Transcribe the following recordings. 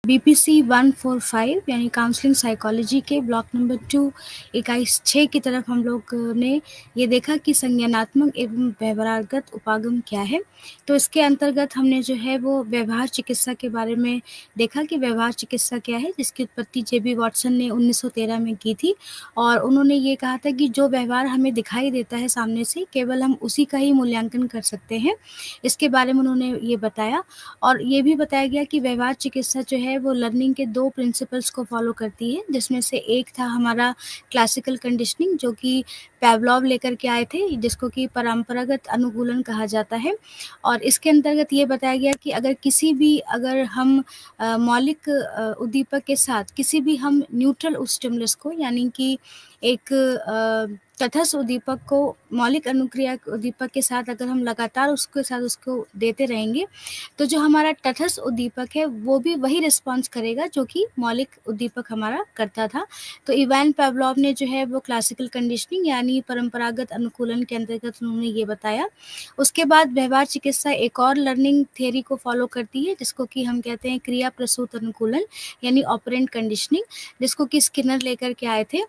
BPC 145 यानी counselling psychology के block number 2 इकाई 6 की तरफ हम लोग ने ये देखा कि संज्ञानात्मक एवं व्यवहारगत उपागम क्या है। तो इसके अंतर्गत हमने जो है वो व्यवहार चिकित्सा के बारे में देखा कि व्यवहार चिकित्सा क्या है, जिसकी उत्पत्ति जेबी वॉटसन ने 1913 में की थी। और उन्होंने ये कहा था कि जो व्यवहार हमें दिखाई देता है सामने से, केवल हम उसी का ही मूल्यांकन कर सकते हैं। इसके बारे में उन्होंने ये बताया। और ये भी बताया गया कि व्यवहार चिकित्सा जो है वो लर्निंग के 2 प्रिंसिपल्स को फॉलो करती है, जिसमें से एक था हमारा क्लासिकल कंडीशनिंग, जो कि पैवलोव लेकर के आए थे, जिसको कि परंपरागत अनुकूलन कहा जाता है। और इसके अंतर्गत ये बताया गया कि अगर हम मौलिक उद्दीपक के साथ किसी भी हम न्यूट्रल स्टिमुलस को, यानी कि एक तटस्थ उद्दीपक को मौलिक अनुक्रिया उद्दीपक के साथ अगर हम लगातार उसके साथ उसको देते रहेंगे, तो जो हमारा तटस्थ उद्दीपक है वो भी वही रिस्पॉन्स करेगा जो कि मौलिक उद्दीपक हमारा करता था। तो इवान पेवलोव ने जो है वो क्लासिकल कंडीशनिंग यानी परंपरागत अनुकूलन के अंतर्गत उन्होंने ये बताया। उसके बाद व्यवहार चिकित्सा एक और लर्निंग थ्योरी को फॉलो करती है, जिसको कि हम कहते हैं क्रिया प्रसूत अनुकूलन यानी ऑपरेंट कंडीशनिंग, जिसको कि स्किनर लेकर के आए थे।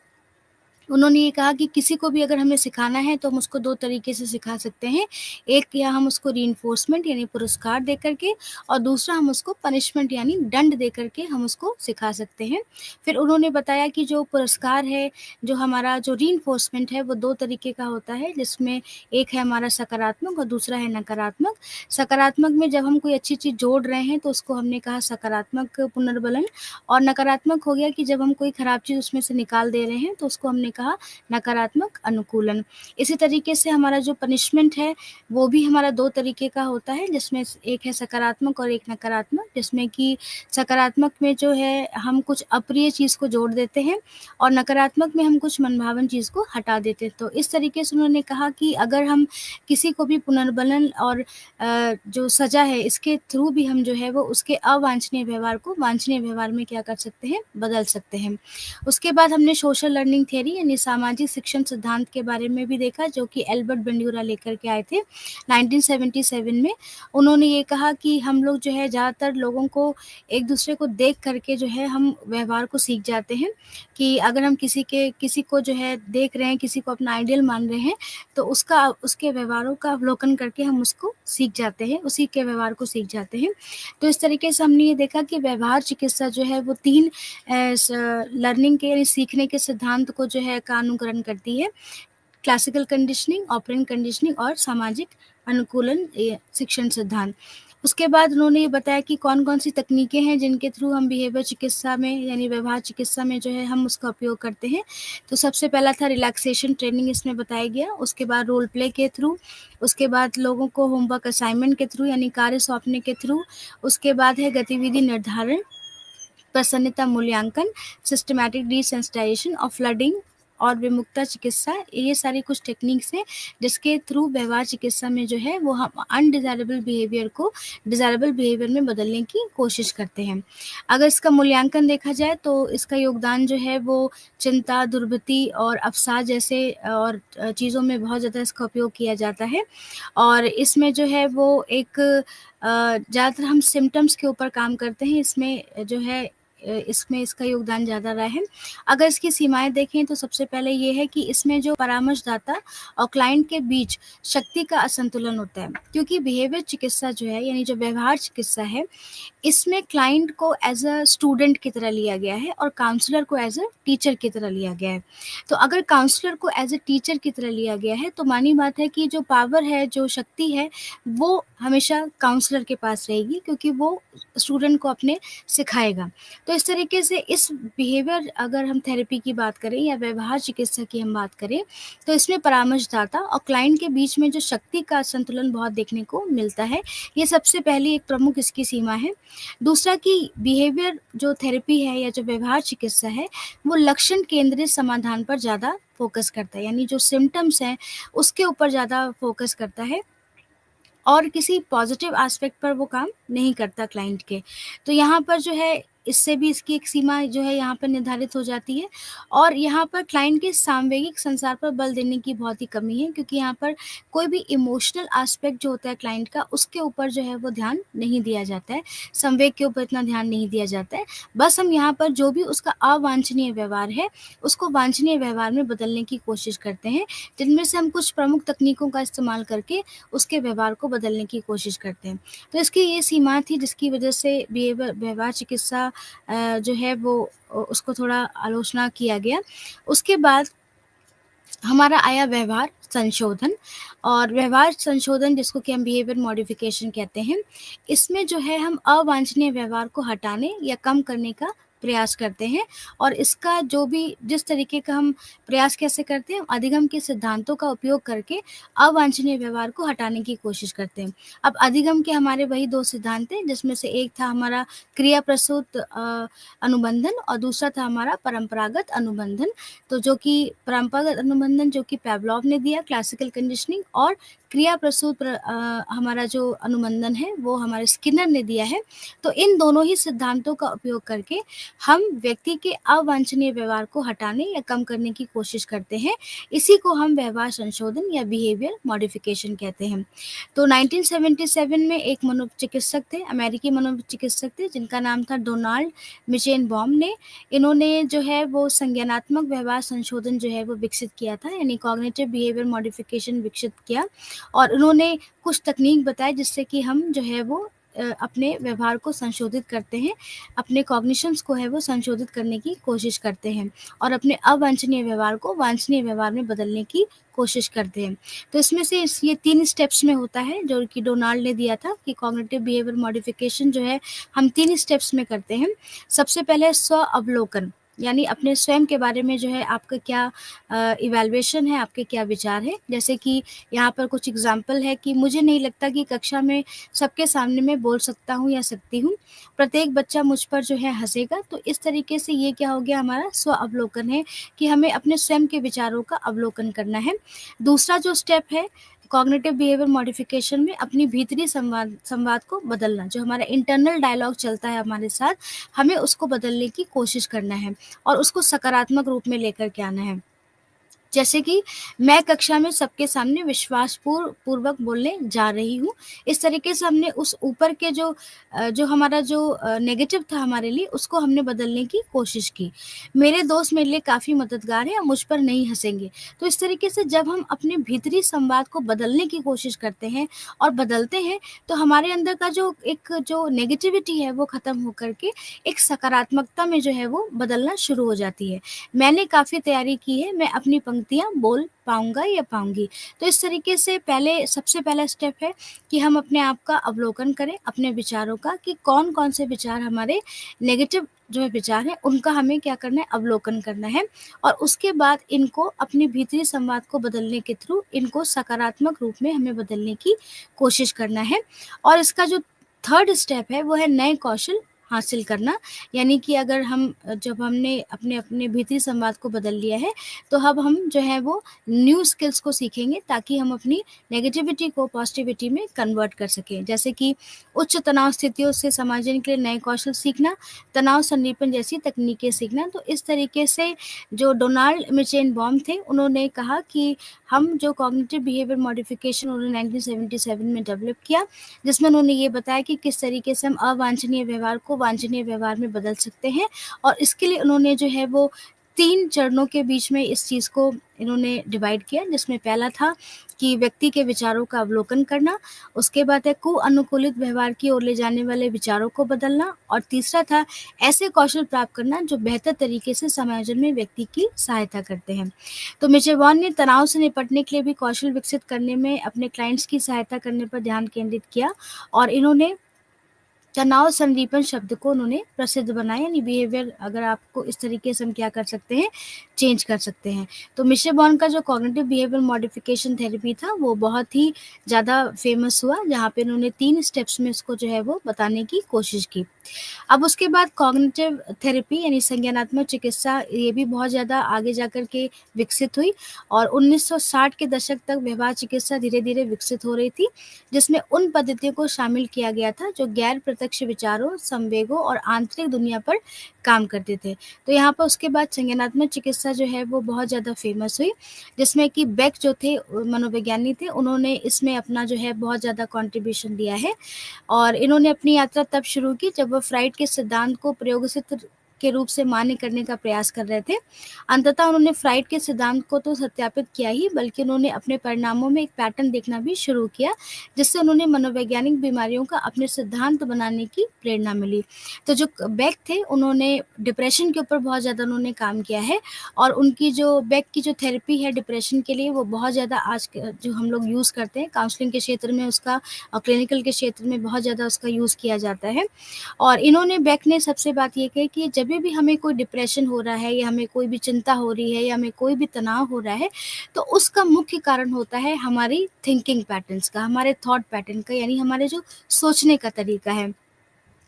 उन्होंने ये कहा कि किसी को भी अगर हमें सिखाना है तो हम उसको 2 तरीके से सिखा सकते हैं। एक, या हम उसको रीइंफोर्समेंट यानी पुरस्कार दे कर के, और दूसरा हम उसको पनिशमेंट यानी दंड दे कर के हम उसको सिखा सकते हैं। फिर उन्होंने बताया कि जो पुरस्कार है, जो हमारा जो रीइंफोर्समेंट है वो 2 तरीके का होता है, जिसमें एक है हमारा सकारात्मक और दूसरा है नकारात्मक। सकारात्मक में जब हम कोई अच्छी चीज़ जोड़ रहे हैं तो उसको हमने कहा सकारात्मक पुनर्बलन, और नकारात्मक हो गया कि जब हम कोई खराब चीज़ उसमें से निकाल दे रहे हैं तो उसको हमने कहा नकारात्मक अनुकूलन। इसी तरीके से हमारा जो पनिशमेंट है वो भी हमारा 2 तरीके का होता है, जिसमें एक है सकारात्मक और एक नकारात्मक। जिसमें कि सकारात्मक में जो है हम कुछ अप्रिय चीज़ को जोड़ देते हैं और नकारात्मक में हम कुछ मनभावन चीज़ को हटा देते हैं। तो इस तरीके से उन्होंने कहा कि अगर हम किसी को भी पुनर्बलन और जो सज़ा है इसके थ्रू भी हम जो है वो उसके अवांछनीय व्यवहार को वांछनीय व्यवहार में क्या कर सकते हैं, बदल सकते हैं। उसके बाद हमने सोशल लर्निंग थ्योरी यानी सामाजिक शिक्षण सिद्धांत के बारे में भी देखा, जो कि एल्बर्ट बंड्यूरा लेकर के आए थे 1977 में। उन्होंने ये कहा कि हम लोग जो है ज़्यादातर लोगों को एक दूसरे को देख करके जो है हम व्यवहार को सीख जाते हैं, कि अगर हम किसी को जो है देख रहे हैं, किसी को अपना आइडियल मान रहे हैं, तो उसके व्यवहारों का अवलोकन करके हम उसको सीख जाते हैं, उसी के व्यवहार को सीख जाते हैं। तो इस तरीके से हमने ये देखा कि व्यवहार चिकित्सा जो है वो 3 लर्निंग के यानी सीखने के सिद्धांत को जो है का अनुकरण करती है। क्लासिकल कंडीशनिंग, ऑपरेंट कंडीशनिंग और सामाजिक अनुकूलन शिक्षण सिद्धांत। उसके बाद उन्होंने ये बताया कि कौन-कौन सी तकनीकें हैं जिनके थ्रू हम बिहेवियर चिकित्सा में यानी व्यवहार चिकित्सा में जो है हम उसका उपयोग करते हैं। तो सबसे पहला था रिलैक्सेशन ट्रेनिंग, इसमें बताया गया। उसके बाद रोल प्ले के थ्रू, उसके बाद लोगों को होमवर्क असाइनमेंट के थ्रू यानी कार्य सौंपने के थ्रू, उसके बाद है गतिविधि निर्धारण, प्रसन्नता मूल्यांकन, सिस्टमैटिक डिसेंसिटाइजेशन और फ्लडिंग और विमुक्ता चिकित्सा। ये सारी कुछ टेक्निक्स हैं जिसके थ्रू व्यवहार चिकित्सा में जो है वो हम अनडिज़ायरेबल बिहेवियर को डिज़ायरेबल बिहेवियर में बदलने की कोशिश करते हैं। अगर इसका मूल्यांकन देखा जाए तो इसका योगदान जो है वो चिंता, दुर्गति और अवसाद जैसे और चीज़ों में बहुत ज़्यादा इसका उपयोग किया जाता है। और इसमें जो है वो एक ज़्यादातर हम सिम्पटम्स के ऊपर काम करते हैं, इसमें जो है इसमें इसका योगदान ज़्यादा रहा है। अगर इसकी सीमाएँ देखें तो सबसे पहले ये है कि इसमें जो परामर्शदाता और क्लाइंट के बीच शक्ति का असंतुलन होता है, क्योंकि बिहेवियर चिकित्सा जो है यानी जो व्यवहार चिकित्सा है, इसमें क्लाइंट को एज़ अ स्टूडेंट की तरह लिया गया है और काउंसलर को एज़ अ टीचर की तरह लिया गया है। तो अगर काउंसलर को एज़ अ टीचर की तरह लिया गया है तो मानी बात है कि जो पावर है, जो शक्ति है, वो हमेशा काउंसलर के पास रहेगी, क्योंकि वो स्टूडेंट को अपने सिखाएगा। तो इस तरीके से इस बिहेवियर अगर हम थेरेपी की बात करें या व्यवहार चिकित्सा की हम बात करें, तो इसमें परामर्शदाता और क्लाइंट के बीच में जो शक्ति का संतुलन बहुत देखने को मिलता है। ये सबसे पहली एक प्रमुख इसकी सीमा है। दूसरा कि बिहेवियर जो थेरेपी है या जो व्यवहार चिकित्सा है, वो लक्षण केंद्रित समाधान पर ज़्यादा फ़ोकस करता है, यानी जो सिम्पटम्स हैं उसके ऊपर ज़्यादा फ़ोकस करता है और किसी पॉज़िटिव एस्पेक्ट पर वो काम नहीं करता क्लाइंट के। तो यहाँ पर जो है इससे भी इसकी एक सीमा जो है यहाँ पर निर्धारित हो जाती है। और यहाँ पर क्लाइंट के सामवेगिक संसार पर बल देने की बहुत ही कमी है, क्योंकि यहाँ पर कोई भी इमोशनल एस्पेक्ट जो होता है क्लाइंट का, उसके ऊपर जो है वो ध्यान नहीं दिया जाता है, संवेग के ऊपर इतना ध्यान नहीं दिया जाता है। बस हम यहाँ पर जो भी उसका अवांछनीय व्यवहार है, उसको वांछनीय व्यवहार में बदलने की कोशिश करते हैं, जिनमें से हम कुछ प्रमुख तकनीकों का इस्तेमाल करके उसके व्यवहार को बदलने की कोशिश करते हैं। तो इसकी ये सीमा थी, जिसकी वजह से व्यवहार चिकित्सा जो है वो उसको थोड़ा आलोचना किया गया। उसके बाद हमारा आया व्यवहार संशोधन। और व्यवहार संशोधन, जिसको कि हम बिहेवियर मॉडिफिकेशन कहते हैं, इसमें जो है हम अवांछनीय व्यवहार को हटाने या कम करने का प्रयास करते हैं। और इसका जो भी जिस तरीके का हम प्रयास कैसे करते हैं, अधिगम के सिद्धांतों का उपयोग करके अवांछनीय व्यवहार को हटाने की कोशिश करते हैं। अब अधिगम के हमारे वही 2 सिद्धांत हैं, जिसमें से एक था हमारा क्रिया प्रसूत अनुबंधन और दूसरा था हमारा परंपरागत अनुबंधन। तो जो कि परंपरागत अनुबंधन जो कि पैवलॉव ने दिया, क्लासिकल कंडीशनिंग, और क्रिया प्रसूत हमारा जो अनुबंधन है वो हमारे स्किनर ने दिया है। तो इन दोनों ही सिद्धांतों का उपयोग करके हम व्यक्ति के अवांछनीय व्यवहार को हटाने या कम करने की कोशिश करते हैं। इसी को हम व्यवहार संशोधन या बिहेवियर मॉडिफिकेशन कहते हैं। तो 1977 में एक मनोचिकित्सक थे, अमेरिकी मनोचिकित्सक थे, जिनका नाम था डोनाल्ड मिचेनबॉम ने। इन्होंने जो है वो संज्ञानात्मक व्यवहार संशोधन जो है वो विकसित किया था, यानी कॉग्निटिव बिहेवियर मॉडिफिकेशन विकसित किया। और उन्होंने कुछ तकनीक बताए जिससे कि हम जो है वो अपने व्यवहार को संशोधित करते हैं, अपने कॉग्निशंस को है वो संशोधित करने की कोशिश करते हैं और अपने अवांछनीय व्यवहार को वांछनीय व्यवहार में बदलने की कोशिश करते हैं। तो इसमें से ये 3 स्टेप्स में होता है, जो कि डोनाल्ड ने दिया था कि कॉग्निटिव बिहेवियर मॉडिफिकेशन जो है हम 3 स्टेप्स में करते हैं। सबसे पहले स्व अवलोकन, यानी अपने स्वयं के बारे में जो है आपका क्या इवैल्यूएशन है, आपके क्या विचार हैं। जैसे कि यहाँ पर कुछ एग्जांपल है कि मुझे नहीं लगता कि कक्षा में सबके सामने मैं बोल सकता हूँ या सकती हूँ, प्रत्येक बच्चा मुझ पर जो है हँसेगा। तो इस तरीके से ये क्या हो गया, हमारा स्व अवलोकन है कि हमें अपने स्वयं के विचारों का अवलोकन करना है। दूसरा जो स्टेप है कॉग्निटिव बिहेवियर मॉडिफिकेशन में, अपनी भीतरी संवाद को बदलना, जो हमारा इंटरनल डायलॉग चलता है हमारे साथ, हमें उसको बदलने की कोशिश करना है और उसको सकारात्मक रूप में लेकर के आना है। जैसे कि मैं कक्षा में सबके सामने विश्वास पूर्वक बोलने जा रही हूँ। इस तरीके से हमने उस ऊपर के जो हमारा जो नेगेटिव था हमारे लिए, उसको हमने बदलने की कोशिश की। मेरे दोस्त मेरे लिए काफ़ी मददगार हैं और मुझ पर नहीं हँसेंगे। तो इस तरीके से जब हम अपने भीतरी संवाद को बदलने की कोशिश करते हैं और बदलते हैं, तो हमारे अंदर का जो नेगेटिविटी है वो ख़त्म होकर के एक सकारात्मकता में जो है वो बदलना शुरू हो जाती है। मैंने काफ़ी तैयारी की है, मैं अपनी पंक्तियाँ बोल पाऊँगा या पाऊँगी। तो इस तरीके से सबसे पहला स्टेप है कि हम अपने आप का अवलोकन करें, अपने विचारों का, कि कौन-कौन से विचार हमारे नेगेटिव जो है विचार हैं, उनका हमें क्या करना है, अवलोकन करना है। और उसके बाद इनको अपने भीतरी संवाद को बदलने के थ्रू इनको सकारात्मक रूप में हमें बदलने की कोशिश करना है। और इसका जो थर्ड स्टेप है वो है नए कौशल हासिल करना। यानी कि अगर जब हमने अपने भीतरी संवाद को बदल लिया है, तो अब हम जो है वो न्यू स्किल्स को सीखेंगे, ताकि हम अपनी नेगेटिविटी को पॉजिटिविटी में कन्वर्ट कर सकें। जैसे कि उच्च तनाव स्थितियों से समझने के लिए नए कौशल सीखना, तनाव संदीपन जैसी तकनीकें सीखना। तो इस तरीके से जो डोनाल्ड मिचेनबॉम थे, उन्होंने कहा कि हम जो कॉग्निटिव बिहेवियर मॉडिफिकेशन उन्होंने 1977 में डेवलप किया, जिसमें उन्होंने ये बताया कि किस तरीके से हम अवांछनीय व्यवहार को वांछनीय व्यवहार में बदल सकते हैं। और इसके लिए उन्होंने जो है वो 3 चरणों के बीच में इस चीज़ को इन्होंने डिवाइड किया, जिसमें पहला था कि व्यक्ति के विचारों का अवलोकन करना, उसके बाद है कुअनुकूलित व्यवहार की ओर ले जाने वाले विचारों को बदलना, और तीसरा था ऐसे कौशल प्राप्त करना जो बेहतर तरीके से समायोजन में व्यक्ति की सहायता करते हैं। तो मिचेवॉन ने तनाव से निपटने के लिए भी कौशल विकसित करने में अपने क्लाइंट्स की सहायता करने पर ध्यान केंद्रित किया, और इन्होंने तनाव संदीपन शब्द को उन्होंने प्रसिद्ध बनाया, यानी बिहेवियर, अगर आपको इस तरीके से हम क्या कर सकते हैं, चेंज कर सकते हैं। तो मिचेवॉन का जो कॉग्निटिव बिहेवियर मॉडिफिकेशन थेरेपी था वो बहुत ही ज़्यादा फेमस हुआ, जहाँ पे उन्होंने 3 स्टेप्स में इसको जो है वो बताने की कोशिश की। अब उसके बाद कॉग्निटिव थेरेपी यानी संज्ञानात्मक चिकित्सा ये भी बहुत ज़्यादा आगे जाकर के विकसित हुई और 1960 के दशक तक व्यवहार चिकित्सा धीरे-धीरे विकसित हो रही थी, जिसमें उन पद्धतियों को शामिल किया गया था जो गैर प्रत्यक्ष विचारों, संवेगों और आंतरिक दुनिया पर काम करते थे। तो यहाँ पर उसके बाद संज्ञानात्मक चिकित्सा जो है वो बहुत ज़्यादा फेमस हुई, जिसमें कि बेक जो थे मनोवैज्ञानिक थे, उन्होंने इसमें अपना जो है बहुत ज़्यादा कॉन्ट्रिब्यूशन दिया है। और इन्होंने अपनी यात्रा तब शुरू की जब वो फ्राइड के सिद्धांत को प्रयोगसित के रूप से मान्य करने का प्रयास कर रहे थे। अंततः उन्होंने फ्राइड के सिद्धांत को तो सत्यापित किया ही, बल्कि उन्होंने अपने परिणामों में एक पैटर्न देखना भी शुरू किया, जिससे उन्होंने मनोवैज्ञानिक बीमारियों का अपने सिद्धांत बनाने की प्रेरणा मिली। तो जो बेक थे, उन्होंने डिप्रेशन के ऊपर बहुत ज़्यादा उन्होंने काम किया है और उनकी जो बेक की जो थेरेपी है डिप्रेशन के लिए, वो बहुत ज़्यादा आज जो हम लोग यूज़ करते हैं काउंसलिंग के क्षेत्र में उसका और क्लिनिकल के क्षेत्र में बहुत ज़्यादा उसका यूज़ किया जाता है। और इन्होंने बेक ने सबसे बात ये कही कि जभी भी हमें कोई डिप्रेशन हो रहा है या हमें कोई भी चिंता हो रही है या हमें कोई भी तनाव हो रहा है, तो उसका मुख्य कारण होता है हमारी थिंकिंग पैटर्न्स का, हमारे थॉट पैटर्न का, यानी हमारे जो सोचने का तरीका है।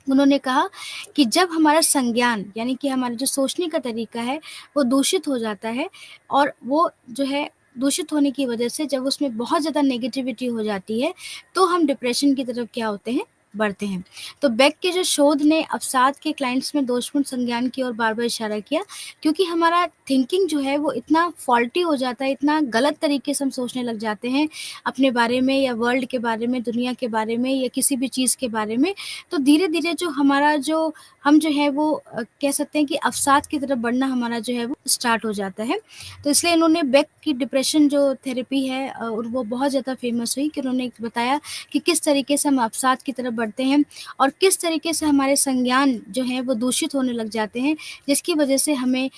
उन्होंने कहा कि जब हमारा संज्ञान यानी कि हमारा जो सोचने का तरीका है वो दूषित हो जाता है और वो जो है दूषित होने की वजह से जब उसमें बहुत ज़्यादा नेगेटिविटी हो जाती है, तो हम डिप्रेशन की तरफ क्या होते हैं, बढ़ते हैं। तो बेक के जो शोध ने अवसाद के क्लाइंट्स में दोषपूर्ण संज्ञान की ओर बार-बार इशारा किया, क्योंकि हमारा थिंकिंग जो है वो इतना फॉल्टी हो जाता है, इतना गलत तरीके से हम सोचने लग जाते हैं अपने बारे में या वर्ल्ड के बारे में, दुनिया के बारे में या किसी भी चीज़ के बारे में, तो धीरे-धीरे जो हमारा जो हम जो है वो कह सकते हैं कि अवसाद की तरफ बढ़ना हमारा जो है वो स्टार्ट हो जाता है। तो इसलिए इन्होंने बेक की डिप्रेशन जो थेरेपी है और वो बहुत ज़्यादा फ़ेमस हुई कि उन्होंने बताया कि किस तरीके से हम अवसाद की तरफ बढ़ते हैं और किस तरीके से हमारे संज्ञान जो हैं वो दूषित होने लग जाते हैं, जिसकी वजह से हमें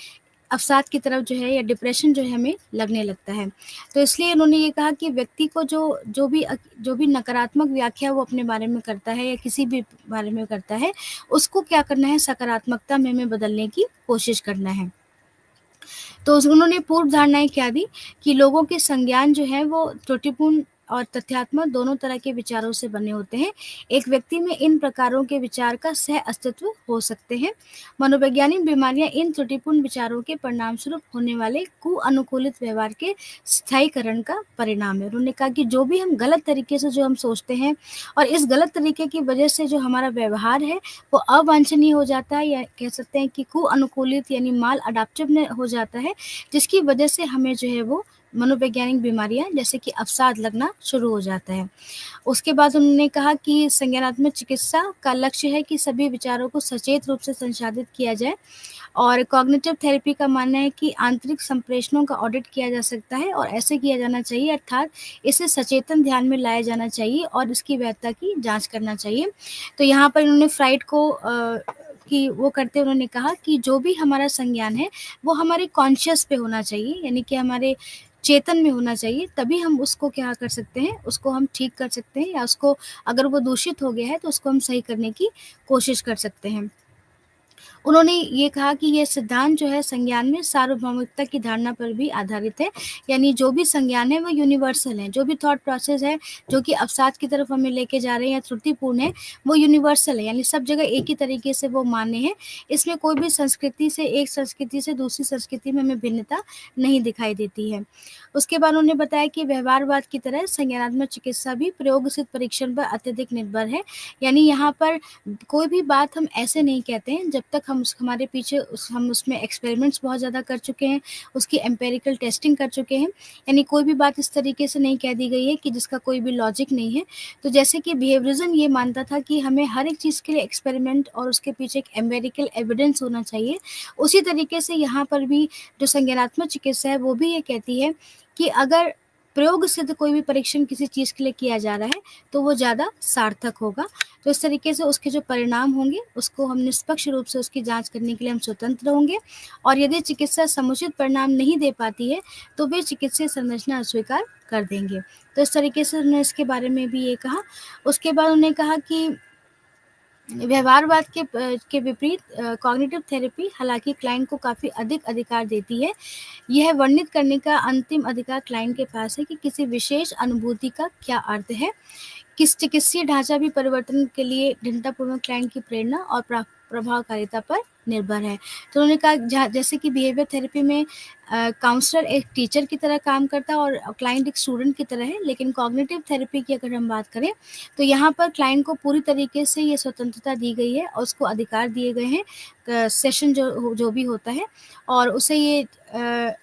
अवसाद की तरफ जो है या डिप्रेशन जो है हमें लगने लगता है। तो इसलिए उन्होंने ये कहा कि व्यक्ति को जो भी नकारात्मक व्याख्या वो अपने बारे में करता है या किसी भी बारे में करता है, उसको क्या करना है सकारात्मकता में बदलने की कोशिश करना है। तो उन्होंने पूर्व धारणाएँ क्या दी कि लोगों के संज्ञान जो हैं वो त्रुटिपूर्ण और तथ्यात्मक दोनों तरह के विचारों से बने होते हैं। एक व्यक्ति में इन प्रकारों के विचार का सह-अस्तित्व हो सकते हैं। मनोवैज्ञानिक बीमारियाँ इन त्रुटिपूर्ण विचारों के परिणामस्वरूप होने वाले कुअनुकूलित व्यवहार के स्थायीकरण का परिणाम है। उन्होंने कहा कि जो भी हम गलत तरीके से जो हम सोचते हैं और इस गलत तरीके की वजह से जो हमारा व्यवहार है वो अवांछनीय हो जाता है या कह सकते हैं कि कुअनुकूलित यानी माल अडैप्टिव न हो जाता है, जिसकी वजह से हमें जो है वो मनोवैज्ञानिक बीमारियाँ जैसे कि अवसाद लगना शुरू हो जाता है। उसके बाद उन्होंने कहा कि संज्ञानात्मक चिकित्सा का लक्ष्य है कि सभी विचारों को सचेत रूप से संसाधित किया जाए और कॉग्निटिव थेरेपी का मानना है कि आंतरिक संप्रेषणों का ऑडिट किया जा सकता है और ऐसे किया जाना चाहिए, अर्थात इसे सचेतन ध्यान में लाया जाना चाहिए और इसकी वैधता की जाँच करना चाहिए। तो यहाँ पर इन्होंने फ्राइड को कि वो करते उन्होंने कहा कि जो भी हमारा संज्ञान है, वो हमारे कॉन्शियस पे होना चाहिए, यानी कि हमारे चेतन में होना चाहिए, तभी हम उसको क्या कर सकते हैं, उसको हम ठीक कर सकते हैं या उसको अगर वो दूषित हो गया है, तो उसको हम सही करने की कोशिश कर सकते हैं। उन्होंने ये कहा कि ये सिद्धांत जो है संज्ञान में सार्वभौमिकता की धारणा पर भी आधारित है, यानी जो भी संज्ञान है वो यूनिवर्सल है, जो भी थॉट प्रोसेस है, जो कि अवसाद की तरफ हमें लेके जा रहे हैं या त्रुटिपूर्ण है, वो यूनिवर्सल है, यानी सब जगह एक ही तरीके से वो मान्य है। इसमें कोई भी संस्कृति से एक संस्कृति से दूसरी संस्कृति में हमें भिन्नता नहीं दिखाई देती है। उसके बाद उन्होंने बताया कि व्यवहारवाद की तरह संज्ञानात्मक चिकित्सा भी प्रयोगसित परीक्षण पर अत्यधिक निर्भर है, यानी यहाँ पर कोई भी बात हम ऐसे नहीं कहते हैं जब तक हमारे पीछे हम उसमें एक्सपेरिमेंट्स बहुत ज़्यादा कर चुके हैं, उसकी एम्पिरिकल टेस्टिंग कर चुके हैं, यानी कोई भी बात इस तरीके से नहीं कह दी गई है कि जिसका कोई भी लॉजिक नहीं है। तो जैसे कि बिहेवियरिज़्म ये मानता था कि हमें हर एक चीज़ के लिए एक्सपेरिमेंट और उसके पीछे एक एम्पिरिकल एविडेंस होना चाहिए, उसी तरीके से यहाँ पर भी जो संज्ञानात्मक चिकित्सा है वो भी ये कहती है कि अगर प्रयोग सिद्ध कोई भी परीक्षण किसी चीज़ के लिए किया जा रहा है, तो वो ज़्यादा सार्थक होगा। तो इस तरीके से उसके जो परिणाम होंगे, उसको हम निष्पक्ष रूप से उसकी जाँच करने के लिए हम स्वतंत्र होंगे और यदि चिकित्सा समुचित परिणाम नहीं दे पाती है, तो वे चिकित्सीय संरचना अस्वीकार कर देंगे। तो इस तरीके से उन्होंने इसके बारे में भी ये कहा। उसके बाद उन्होंने कहा कि व्यवहारवाद के विपरीत कॉग्निटिव थेरेपी हालाँकि क्लाइंट को काफ़ी अधिक अधिकार देती है। यह वर्णित करने का अंतिम अधिकार क्लाइंट के पास है कि किसी विशेष अनुभूति का क्या अर्थ है। किस चिकित्सीय ढांचा भी परिवर्तन के लिए दृढ़तापूर्वक क्लाइंट की प्रेरणा और प्रभावकारिता पर निर्भर है। तो उन्होंने कहा जैसे कि बिहेवियर थेरेपी में काउंसलर एक टीचर की तरह काम करता है और क्लाइंट एक स्टूडेंट की तरह है, लेकिन कॉग्निटिव थेरेपी की अगर हम बात करें तो यहाँ पर क्लाइंट को पूरी तरीके से ये स्वतंत्रता दी गई है और उसको अधिकार दिए गए हैं सेशन जो भी होता है, और उसे ये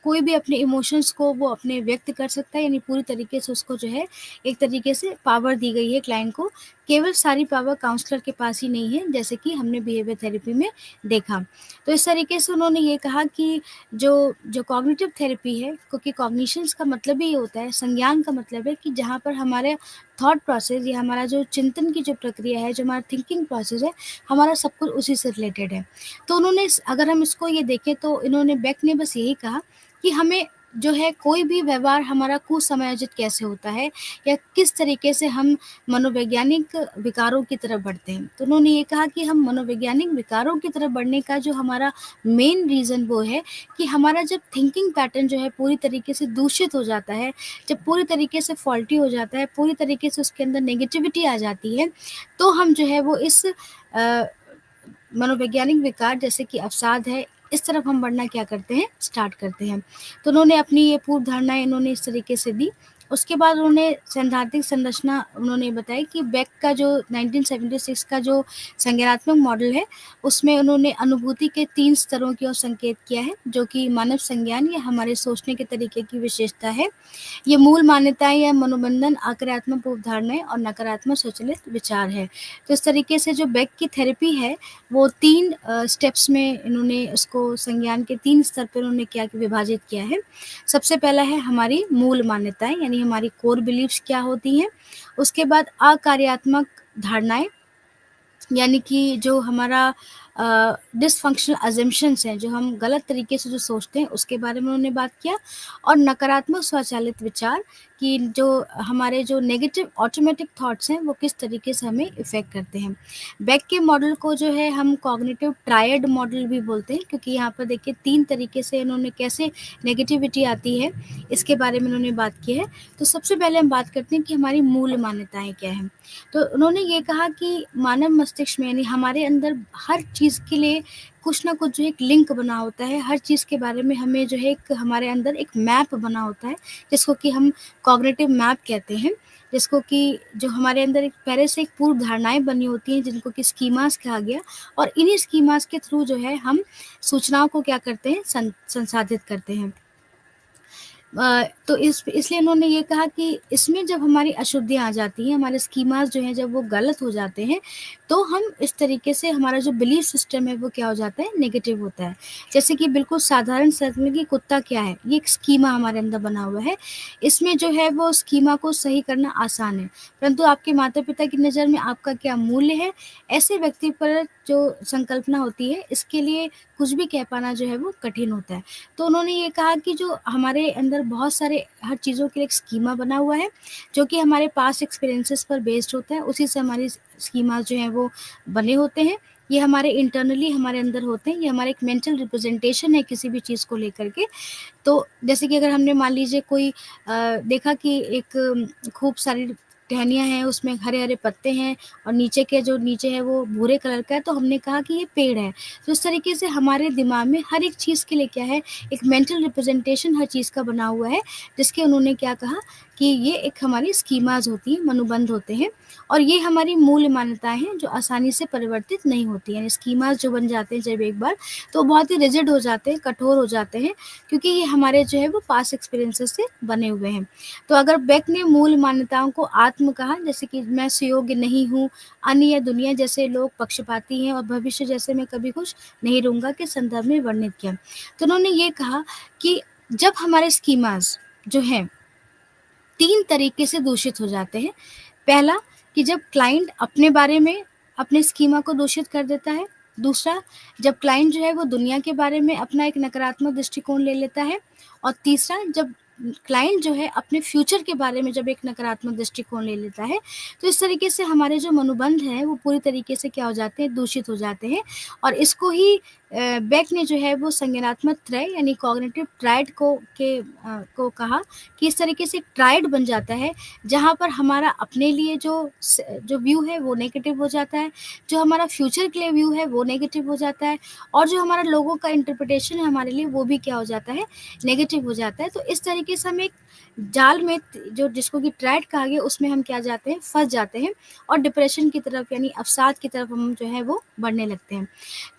कोई भी अपने इमोशंस को वो अपने व्यक्त कर सकता है, यानी पूरी तरीके से उसको जो है एक तरीके से पावर दी गई है क्लाइंट को। केवल सारी पावर काउंसलर के पास ही नहीं है, जैसे कि हमने बिहेवियर थेरेपी में देखा। तो इस तरीके से उन्होंने ये कहा कि जो कॉग्निटिव थेरेपी है, क्योंकि कॉग्निशंस का मतलब ही ये होता है, संज्ञान का मतलब है कि जहाँ पर हमारे थॉट प्रोसेस या हमारा जो चिंतन की जो प्रक्रिया है, जो हमारा थिंकिंग प्रोसेस है, हमारा सब कुछ उसी से रिलेटेड है। तो उन्होंने अगर हम इसको ये देखें तो इन्होंने बेक ने बस यही कहा कि हमें जो है कोई भी व्यवहार हमारा कुसमायोजित कैसे होता है या किस तरीके से हम मनोवैज्ञानिक विकारों की तरफ बढ़ते हैं। तो उन्होंने ये कहा कि हम मनोवैज्ञानिक विकारों की तरफ बढ़ने का जो हमारा मेन रीज़न वो है कि हमारा जब थिंकिंग पैटर्न जो है पूरी तरीके से दूषित हो जाता है, जब पूरी तरीके से फॉल्टी हो जाता है, पूरी तरीके से उसके अंदर नेगेटिविटी आ जाती है, तो हम जो है वो इस मनोवैज्ञानिक विकार जैसे कि अवसाद है, इस तरफ हम बढ़ना क्या करते हैं, स्टार्ट करते हैं। तो उन्होंने अपनी ये पूर्व धारणाएँ इन्होंने इस तरीके से दी। उसके बाद उन्होंने सैद्धांतिक संरचना उन्होंने बताई कि बेक का जो 1976 का जो संज्ञानात्मक मॉडल है, उसमें उन्होंने अनुभूति के 3 स्तरों की ओर संकेत किया है, जो कि मानव संज्ञान या हमारे सोचने के तरीके की विशेषता है। ये मूल मान्यताएँ या मनोबंधन, आक्रियात्मक पूर्व धारणाएँ और नकारात्मक स्वचालित विचार है। तो इस तरीके से जो बेक की थेरेपी है, वो 3 स्टेप्स में इन्होंने उसको संज्ञान के 3 स्तर पे उन्होंने क्या विभाजित किया है। सबसे पहला है हमारी मूल मान्यताएँ, यानी हमारी कोर बिलीफ्स क्या होती हैं। उसके बाद अकार्यात्मक धारणाएँ, यानी कि जो हमारा डिसफंक्शनल अजम्पशंस हैं, जो हम गलत तरीके से जो सोचते हैं, उसके बारे में उन्होंने बात किया। और नकारात्मक स्वचालित विचार कि जो हमारे जो नेगेटिव ऑटोमेटिक थॉट्स हैं, वो किस तरीके से हमें इफ़ेक्ट करते हैं। बेक के मॉडल को जो है हम कॉग्निटिव ट्रायड मॉडल भी बोलते हैं, क्योंकि यहाँ पर देखिए 3 तरीके से इन्होंने कैसे नेगेटिविटी आती है, इसके बारे में उन्होंने बात की है। तो सबसे पहले हम बात करते हैं कि हमारी मूल मान्यताएँ क्या हैं। तो उन्होंने ये कहा कि मानव मस्तिष्क में, यानी हमारे अंदर हर चीज़ के लिए कुछ ना कुछ जो एक लिंक बना होता है, हर चीज़ के बारे में हमें जो है एक हमारे अंदर एक मैप बना होता है, जिसको कि हम कॉग्निटिव मैप कहते हैं, जिसको कि जो हमारे अंदर एक पहले से एक पूर्व धारणाएँ बनी होती हैं, जिनको कि स्कीमास कहा गया, और इन्हीं स्कीमास के थ्रू जो है हम सूचनाओं को क्या करते हैं, संसाधित करते हैं। तो इसलिए उन्होंने ये कहा कि इसमें जब हमारी अशुद्धियाँ आ जाती हैं, हमारे स्कीमास जो हैं जब वो गलत हो जाते हैं, तो हम इस तरीके से हमारा जो बिलीफ सिस्टम है वो क्या हो जाता है, नेगेटिव होता है। जैसे कि बिल्कुल साधारण शब्द में कि कुत्ता क्या है, ये एक स्कीमा हमारे अंदर बना हुआ है। इसमें जो है वो स्कीमा को सही करना आसान है, परंतु आपके माता-पिता की नज़र में आपका क्या मूल्य है, ऐसे व्यक्ति पर जो संकल्पना होती है, इसके लिए कुछ भी कह पाना जो है वो कठिन होता है। तो उन्होंने ये कहा कि जो हमारे अंदर बहुत सारे हर चीज़ों के लिए एक स्कीमा बना हुआ है, जो कि हमारे पास्ट एक्सपीरियंसेस पर बेस्ड होता है, उसी से हमारी स्कीमास जो हैं वो बने होते हैं। ये हमारे इंटरनली हमारे अंदर होते हैं, ये हमारा एक मेंटल रिप्रेजेंटेशन है किसी भी चीज़ को लेकर के। तो जैसे कि अगर हमने मान लीजिए कोई देखा कि एक खूब सारी टहनियाँ हैं, उसमें हरे-हरे पत्ते हैं और नीचे है वो भूरे कलर का है, तो हमने कहा कि ये पेड़ है। तो इस तरीके से हमारे दिमाग में हर एक चीज़ के लिए क्या है, एक मेंटल रिप्रेजेंटेशन हर चीज़ का बना हुआ है, जिसके उन्होंने क्या कहा कि ये एक हमारी स्कीमाज़ होती हैं, मनोबंध होते हैं, और ये हमारी मूल मान्यताएँ हैं जो आसानी से परिवर्तित नहीं होती हैं। यानी स्कीमाज़ जो बन जाते हैं जब एक बार, तो बहुत ही रिजिड हो जाते हैं, कठोर हो जाते हैं, क्योंकि ये हमारे जो है वो पास्ट एक्सपीरियंसेस से बने हुए हैं। तो अगर बेक ने मूल मान्यताओं को आत्म कहा, जैसे कि मैं सुयोग्य नहीं हूँ, अन्य या दुनिया जैसे लोग पक्षपाती हैं और भविष्य जैसे मैं कभी खुश नहीं रहूँगा के संदर्भ में वर्णित किया। तो उन्होंने ये कहा कि जब हमारे स्कीमाज़ जो हैं 3 तरीके से दूषित हो जाते हैं। पहला, कि जब क्लाइंट अपने बारे में अपने स्कीमा को दूषित कर देता है। दूसरा, जब क्लाइंट जो है वो दुनिया के बारे में अपना एक नकारात्मक दृष्टिकोण ले लेता है। और तीसरा, जब क्लाइंट जो है अपने फ्यूचर के बारे में जब एक नकारात्मक दृष्टिकोण ले लेता है, तो इस तरीके से हमारे जो मनोबंध हैं वो पूरी तरीके से क्या हो जाते हैं, दूषित हो जाते हैं। और इसको ही बेक ने जो है वो संज्ञानात्मक त्रय यानी कॉग्निटिव ट्रायड को कहा कि इस तरीके से एक ट्रायड बन जाता है, जहाँ पर हमारा अपने लिए जो व्यू है वो नेगेटिव हो जाता है, जो हमारा फ्यूचर के लिए व्यू है वो नेगेटिव हो जाता है, और जो हमारा लोगों का इंटरप्रिटेशन है हमारे लिए वो भी क्या हो जाता है, नेगेटिव हो जाता है। तो इस तरीके से हम एक जाल में जो जिसको कि ट्रैड कहा गया उसमें हम क्या जाते हैं, फँस जाते हैं, और डिप्रेशन की तरफ यानी अवसाद की तरफ हम जो है वो बढ़ने लगते हैं।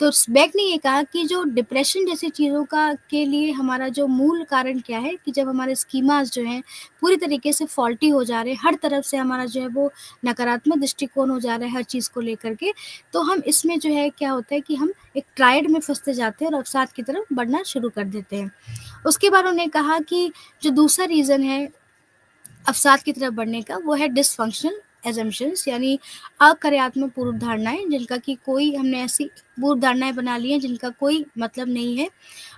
तो बेक ने ये कहा कि जो डिप्रेशन जैसी चीज़ों का के लिए हमारा जो मूल कारण क्या है कि जब हमारे स्कीमास जो हैं पूरी तरीके से फॉल्टी हो जा रहे हैं, हर तरफ से हमारा जो है वो नकारात्मक दृष्टिकोण हो जा रहा है हर चीज़ को लेकर के, तो हम इसमें जो है क्या होता है कि हम एक ट्रायड में फँसते जाते हैं और अवसाद की तरफ बढ़ना शुरू कर देते हैं। उसके बाद उन्होंने कहा कि जो दूसरा रीज़न है अवसाद की तरफ बढ़ने का, वो है डिसफंक्शनल एजम्पशंस यानी अकार्यात्मक पूर्व धारणाएँ, जिनका कि कोई हमने ऐसी पूर्व धारणाएँ बना ली हैं जिनका कोई मतलब नहीं है।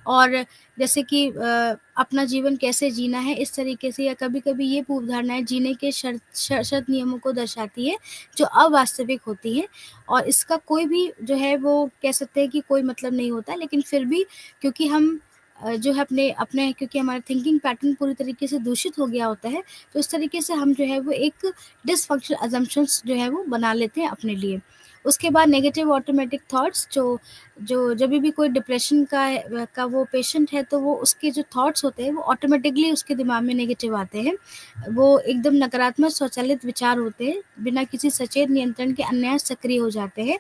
और जैसे कि अपना जीवन कैसे जीना है इस तरीके से, या कभी-कभी ये पूर्व धारणाएँ जीने के शर्त नियमों को दर्शाती है, जो अवास्तविक होती हैं, और इसका कोई भी जो है वो कह सकते हैं कि कोई मतलब नहीं होता है। लेकिन फिर भी क्योंकि हम जो है अपने अपने क्योंकि हमारा थिंकिंग पैटर्न पूरी तरीके से दूषित हो गया होता है, तो इस तरीके से हम जो है वो एक डिसफंक्शनल असम्पशन्स जो है वो बना लेते हैं अपने लिए। उसके बाद नेगेटिव ऑटोमेटिक थॉट्स, जो जो जभी भी कोई डिप्रेशन का वो पेशेंट है, तो वो उसके जो थॉट्स होते हैं वो ऑटोमेटिकली उसके दिमाग में नेगेटिव आते हैं। वो एकदम नकारात्मक स्वचालित विचार होते हैं, बिना किसी सचेत नियंत्रण के अन्य सक्रिय हो जाते हैं,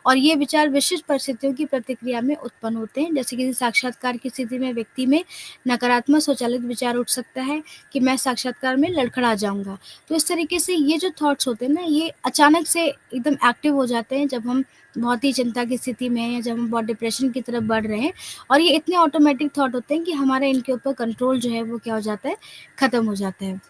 और ये विचार विशिष्ट परिस्थितियों की प्रतिक्रिया में उत्पन्न होते हैं। जैसे किसी साक्षात्कार की स्थिति में व्यक्ति में नकारात्मक स्वचालित विचार उठ सकता है कि मैं साक्षात्कार में लड़खड़ा जाऊँगा। तो इस तरीके से ये जो थॉट्स होते हैं ना, ये अचानक से एकदम एक्टिव हो जाते हैं जब हम बहुत ही चिंता की स्थिति में हैं या जब हम बहुत डिप्रेशन की तरफ बढ़ रहे हैं, और ये इतने ऑटोमेटिक थॉट होते हैं कि हमारा इनके ऊपर कंट्रोल जो है वो क्या हो जाता है, खत्म हो जाता है।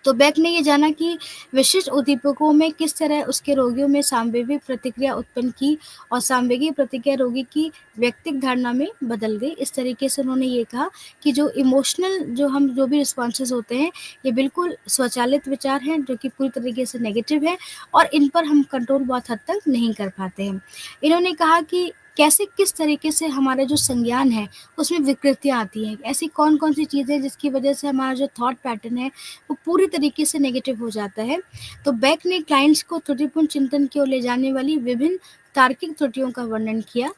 तो बेक ने ये जाना कि विशिष्ट उद्दीपकों में किस तरह उसके रोगियों में सांवेगिक प्रतिक्रिया उत्पन्न की, और सांवेगिक प्रतिक्रिया रोगी की व्यक्तिक धारणा में बदल गई। इस तरीके से उन्होंने ये कहा कि जो भी रिस्पॉन्सेज़ होते हैं, ये बिल्कुल स्वचालित विचार हैं जो कि पूरी तरीके से नेगेटिव हैं, और इन पर हम कंट्रोल बहुत हद तक नहीं कर पाते हैं। इन्होंने कहा कि कैसे किस तरीके से हमारा जो संज्ञान है उसमें विकृतियाँ आती हैं। ऐसी कौन-कौन सी चीज़ें जिसकी वजह से हमारा जो थॉट पैटर्न है वो पूरी तरीके से नेगेटिव हो जाता है। तो बेक ने क्लाइंट्स को त्रुटिपूर्ण चिंतन की ओर ले जाने वाली विभिन्न तार्किक त्रुटियों का वर्णन किया।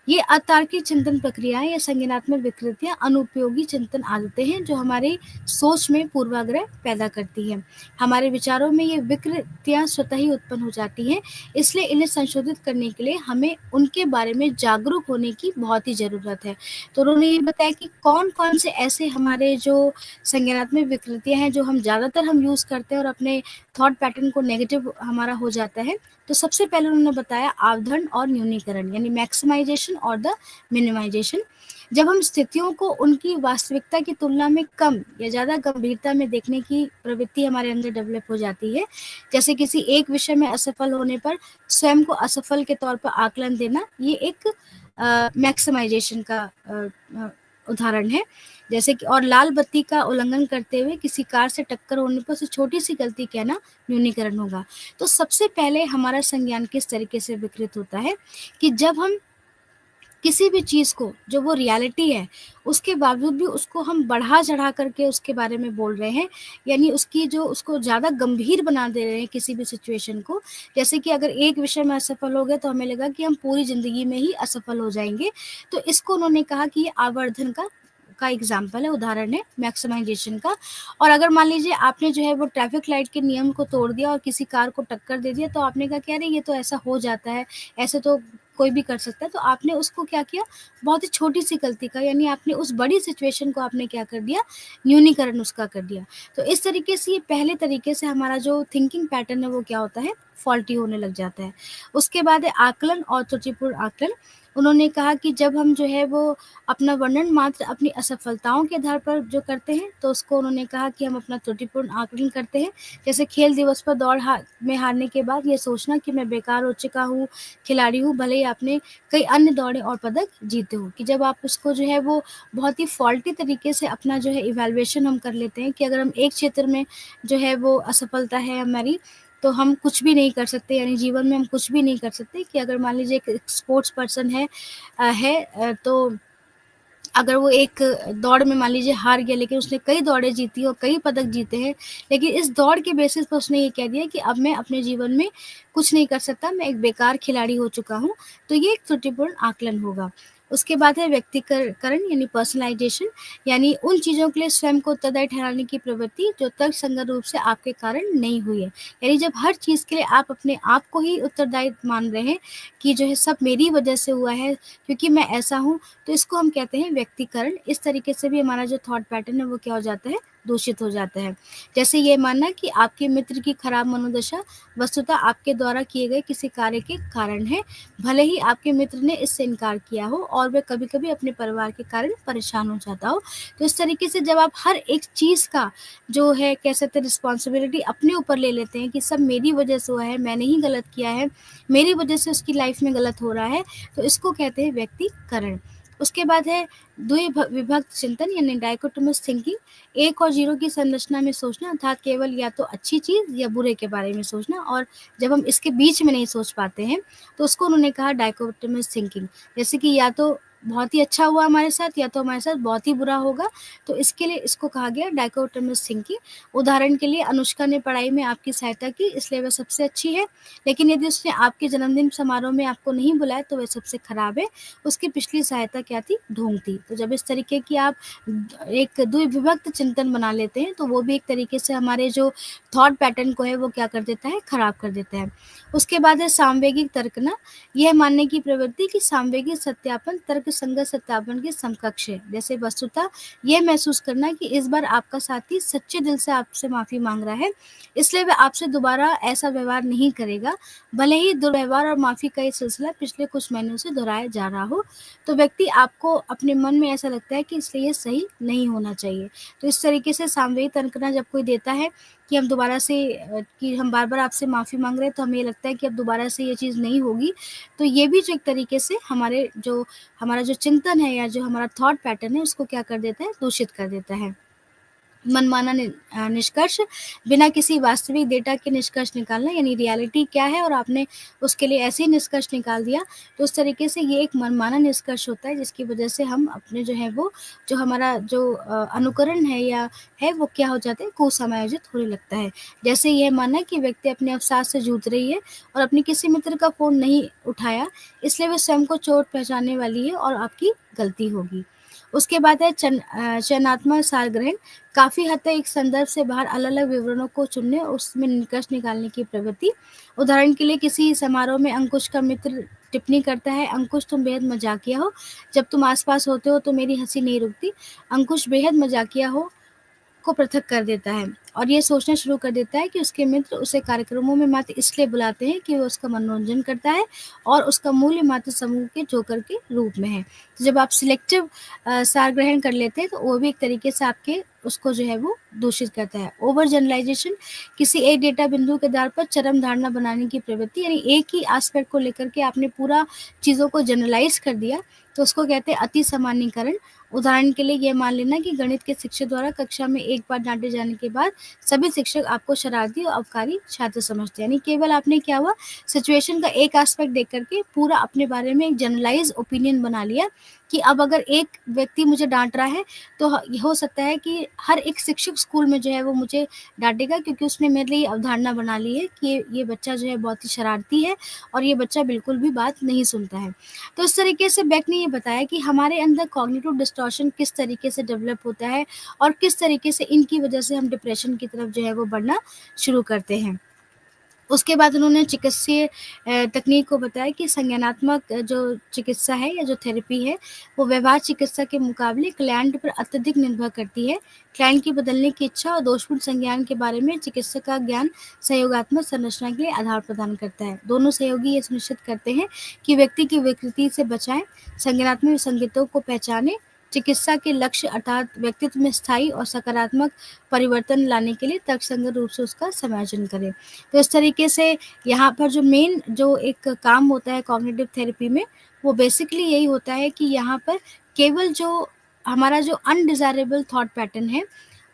ये अतार्किक चिंतन प्रक्रियाएँ या संज्ञानात्मक विकृतियाँ अनुपयोगी चिंतन आदतें हैं जो हमारी सोच में पूर्वाग्रह पैदा करती हैं। हमारे विचारों में ये विकृतियाँ स्वतः ही उत्पन्न हो जाती हैं, इसलिए इन्हें संशोधित करने के लिए हमें उनके बारे में जागरूक होने की बहुत ही ज़रूरत है। तो उन्होंने ये बताया कि कौन-कौन से ऐसे हमारे जो संज्ञानात्मक विकृतियाँ हैं जो हम ज़्यादातर यूज़ करते हैं और अपने थॉट पैटर्न को नेगेटिव हमारा हो जाता है। तो सबसे पहले उन्होंने बताया आवधन और न्यूनीकरण यानी मैक्सिमाइज़ेशन और द मिनिमाइज़ेशन। जब हम स्थितियों को उनकी वास्तविकता की तुलना में कम या ज़्यादा गंभीरता में देखने की प्रवृत्ति हमारे अंदर डेवलप हो जाती है, जैसे किसी एक विषय में असफल होने पर स्वयं को असफल के तौर पर आकलन देना, ये एक मैक्सिमाइज़ेशन का उदाहरण है। जैसे कि और लाल बत्ती का उल्लंघन करते हुए किसी कार से टक्कर होने पर उसे छोटी-सी गलती कहना न्यूनीकरण होगा। तो सबसे पहले हमारा संज्ञान किस तरीके से विकृत होता है कि जब हम किसी भी चीज़ को जो वो रियलिटी है, उसके बावजूद भी उसको हम बढ़ा-चढ़ा करके उसके बारे में बोल रहे हैं, यानी उसको ज़्यादा गंभीर बना दे रहे हैं किसी भी सिचुएशन को। जैसे कि अगर एक विषय में असफल हो गए तो हमें लगा कि हम पूरी ज़िंदगी में ही असफल हो जाएँगे। तो इसको उन्होंने कहा कि ये आवर्धन का एग्ज़ाम्पल है, उदाहरण है मैक्सिमाइज़ेशन का। और अगर मान लीजिए आपने जो है वो ट्रैफ़िक लाइट के नियम को तोड़ दिया और किसी कार को टक्कर दे दिया, तो आपने कहा कि अरे ये तो ऐसा हो जाता है, ऐसे तो कोई भी कर सकता है। तो आपने उसको क्या किया, बहुत ही छोटी-सी गलती का यानी आपने उस बड़ी सिचुएशन को आपने क्या कर दिया, न्यूनीकरण उसका कर दिया। तो इस तरीके से ये पहले तरीके से हमारा जो थिंकिंग पैटर्न है वो क्या होता है, फ़ॉल्टी होने लग जाता है। उसके बाद है आकलन और त्रुटिपूर्ण आकलन। उन्होंने कहा कि जब हम जो है वो अपना वर्णन मात्र अपनी असफलताओं के आधार पर जो करते हैं, तो उसको उन्होंने कहा कि हम अपना त्रुटिपूर्ण आकलन करते हैं। जैसे खेल दिवस पर दौड़ में हारने के बाद ये सोचना कि मैं बेकार हो चुका हूँ, खिलाड़ी हूँ, भले ही आपने कई अन्य दौड़ें और पदक जीते हों। कि जब आप उसको जो है वो बहुत ही फ़ॉल्टी तरीके से अपना जो है इवैल्यूएशन हम कर लेते हैं कि अगर हम एक क्षेत्र में जो है वो असफलता है हमारी, तो हम कुछ भी नहीं कर सकते, यानी जीवन में हम कुछ भी नहीं कर सकते। कि अगर मान लीजिए एक स्पोर्ट्स पर्सन तो अगर वो एक दौड़ में मान लीजिए हार गया, लेकिन उसने कई दौड़ें जीती और कई पदक जीते हैं, लेकिन इस दौड़ के बेसिस पर उसने ये कह दिया कि अब मैं अपने जीवन में कुछ नहीं कर सकता, मैं एक बेकार खिलाड़ी हो चुका हूँ, तो ये एक त्रुटिपूर्ण आकलन होगा। उसके बाद है व्यक्तिकरण यानी पर्सनलाइज़ेशन, यानी उन चीज़ों के लिए स्वयं को उत्तरदायी ठहराने की प्रवृत्ति जो तर्कसंगत रूप से आपके कारण नहीं हुई है। यानी जब हर चीज़ के लिए आप अपने आप को ही उत्तरदायी मान रहे हैं कि जो है सब मेरी वजह से हुआ है, क्योंकि मैं ऐसा हूँ, तो इसको हम कहते हैं व्यक्तिकरण। इस तरीके से भी हमारा जो थॉट पैटर्न है वो क्या हो जाता है, दूषित हो जाता है। जैसे ये मानना कि आपके मित्र की खराब मनोदशा वस्तुतः आपके द्वारा किए गए किसी कार्य के कारण है, भले ही आपके मित्र ने इससे इनकार किया हो और वह कभी-कभी अपने परिवार के कारण परेशान हो जाता हो। तो इस तरीके से जब आप हर एक चीज़ का जो है कह सकते हैं रिस्पॉन्सिबिलिटी अपने ऊपर ले लेते हैं कि सब मेरी वजह से हुआ है, मैंने ही गलत किया है, मेरी वजह से उसकी लाइफ में गलत हो रहा है, तो इसको कहते हैं व्यक्तिकरण। उसके बाद है विभक्त चिंतन यानी डाइकोटोमस थिंकिंग। एक और जीरो की संरचना में सोचना, अर्थात केवल या तो अच्छी चीज़ या बुरे के बारे में सोचना, और जब हम इसके बीच में नहीं सोच पाते हैं, तो उसको उन्होंने कहा डाइकोटोमस थिंकिंग। जैसे कि या तो बहुत ही अच्छा हुआ हमारे साथ या तो हमारे साथ बहुत ही बुरा होगा, तो इसके लिए इसको कहा गया डाइकोटोमस थिंकिंग। उदाहरण के लिए अनुष्का ने पढ़ाई में आपकी सहायता की, इसलिए वह सबसे अच्छी है, लेकिन यदि उसने आपके जन्मदिन समारोह में आपको नहीं बुलाया तो वह सबसे खराब है, उसकी पिछली सहायता क्या थी, ढोंग थी। तो जब इस तरीके की आप एक द्विविभक्त चिंतन बना लेते हैं, तो वो भी एक तरीके से हमारे जो थॉट पैटर्न को है वो क्या कर देता है, खराब कर देता है। उसके बाद है सामवेगिक तर्कना। यह मानने की प्रवृत्ति कि सामवेगिक सत्यापन तर्क संगत सत्यापन के समकक्ष है। जैसे वस्तुतः यह महसूस करना कि इस बार आपका साथी सच्चे दिल से आपसे माफ़ी मांग रहा है, इसलिए वह आपसे दोबारा ऐसा व्यवहार नहीं करेगा, भले ही दुर्व्यवहार और माफ़ी का ये सिलसिला पिछले कुछ महीनों से दोहराया जा रहा हो। तो व्यक्ति आपको अपने मन में ऐसा लगता है कि इसलिए ये सही नहीं होना चाहिए। तो इस तरीके से सामवेदी तर्कना जब कोई देता है कि हम दोबारा से कि हम बार-बार आपसे माफ़ी माँग रहे हैं, तो हमें ये लगता है कि अब दोबारा से ये चीज़ नहीं होगी। तो ये भी जो एक तरीके से हमारा जो चिंतन है या जो हमारा थॉट पैटर्न है उसको क्या कर देता है, दूषित कर देता है। मनमाना निष्कर्ष, बिना किसी वास्तविक डेटा के निष्कर्ष निकालना, यानी रियलिटी क्या है और आपने उसके लिए ऐसे ही निष्कर्ष निकाल दिया, तो उस तरीके से ये एक मनमाना निष्कर्ष होता है, जिसकी वजह से हम अपने जो है वो जो हमारा जो अनुकरण है या है वो क्या हो जाता है, कुसमायोजित होने लगता है। जैसे यह मानना कि व्यक्ति अपने अवसाद से जूझ रही है और अपने किसी मित्र का फ़ोन नहीं उठाया, इसलिए वह स्वयं को चोट पहुँचाने वाली है और आपकी गलती होगी। उसके बाद है चयनात्मक सार ग्रहण। काफ़ी हद तक एक संदर्भ से बाहर अलग-अलग विवरणों को चुनने और उसमें निष्कर्ष निकालने की प्रवृत्ति। उदाहरण के लिए किसी समारोह में अंकुश का मित्र टिप्पणी करता है, अंकुश तुम बेहद मज़ाकिया हो, जब तुम आस-पास होते हो तो मेरी हँसी नहीं रुकती। अंकुश बेहद मज़ाकिया हो को पृथक कर देता है और ये सोचना शुरू कर देता है कि उसके मित्र उसे कार्यक्रमों में मात्र इसलिए बुलाते हैं कि वो उसका मनोरंजन करता है और उसका मूल्य मात्र समूह के जोकर के रूप में है। तो जब आप सिलेक्टिव सार ग्रहण कर लेते हैं, तो वो भी एक तरीके से आपके उसको जो है वो दूषित करता है। ओवर जनरलाइजेशन, किसी एक डेटा बिंदु के आधार पर चरम धारणा बनाने की प्रवृत्ति, यानी एक ही एस्पेक्ट को लेकर के आपने पूरा चीज़ों को जनरलाइज कर दिया, तो उसको कहते हैं अति सामान्यीकरण। उदाहरण के लिए ये मान लेना कि गणित के शिक्षक द्वारा कक्षा में एक बार डांटे जाने के बाद सभी शिक्षक आपको शरारती और अवकारी छात्र समझते हैं। यानी केवल आपने क्या हुआ, सिचुएशन का एक एस्पेक्ट देख करके पूरा अपने बारे में एक जनरलाइज ओपिनियन बना लिया कि अब अगर एक व्यक्ति मुझे डांट रहा है, तो हो सकता है कि हर एक शिक्षक स्कूल में जो है वो मुझे डांटेगा, क्योंकि उसने मेरे लिए अवधारणा बना ली है कि ये बच्चा जो है बहुत ही शरारती है और ये बच्चा बिल्कुल भी बात नहीं सुनता है। तो इस तरीके से बेक ने ये बताया कि हमारे अंदर कॉग्निटिव डिस्टॉर्शन किस तरीके से डेवलप होता है और किस तरीके से इनकी वजह से हम डिप्रेशन की तरफ जो है वो बढ़ना शुरू करते हैं। उसके बाद उन्होंने चिकित्सीय तकनीक को बताया कि संज्ञानात्मक जो चिकित्सा है या जो थेरेपी है, वो व्यवहार चिकित्सा के मुकाबले क्लाइंट पर अत्यधिक निर्भर करती है। क्लाइंट की बदलने की इच्छा और दोषपूर्ण संज्ञान के बारे में चिकित्सक का ज्ञान सहयोगात्मक संरचना के लिए आधार प्रदान करता है। दोनों सहयोगी ये सुनिश्चित करते हैं कि व्यक्ति की विकृति से बचाएँ, संज्ञानात्मक संकेतों को पहचानें, चिकित्सा के लक्ष्य अर्थात व्यक्तित्व में स्थायी और सकारात्मक परिवर्तन लाने के लिए तर्कसंगत रूप से उसका समायोजन करें। तो इस तरीके से यहाँ पर जो मेन जो एक काम होता है कॉग्निटिव थेरेपी में, वो बेसिकली यही होता है कि यहाँ पर केवल जो हमारा जो अनडिज़ायरेबल थॉट पैटर्न है,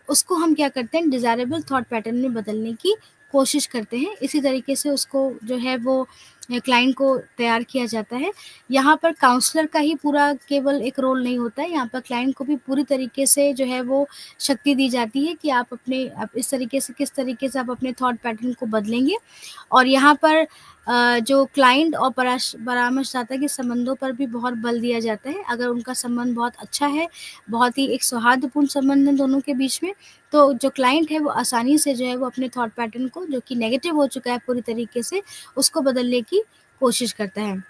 उसको हम क्या करते हैं डिज़ायरेबल थॉट पैटर्न में बदलने की कोशिश करते हैं। इसी तरीके से उसको जो है वो क्लाइंट को तैयार किया जाता है। यहाँ पर काउंसलर का ही पूरा केवल एक रोल नहीं होता है, यहाँ पर क्लाइंट को भी पूरी तरीके से जो है वो शक्ति दी जाती है कि आप इस तरीके से किस तरीके से आप अपने थॉट पैटर्न को बदलेंगे। और यहाँ पर जो क्लाइंट और परामर्शदाता के संबंधों पर भी बहुत बल दिया जाता है। अगर उनका संबंध बहुत अच्छा है, बहुत ही एक सौहार्दपूर्ण संबंध है दोनों के बीच में, तो जो क्लाइंट है वो आसानी से जो है वो अपने थॉट पैटर्न को जो कि नेगेटिव हो चुका है पूरी तरीके से, उसको बदलने की कोशिश करता है।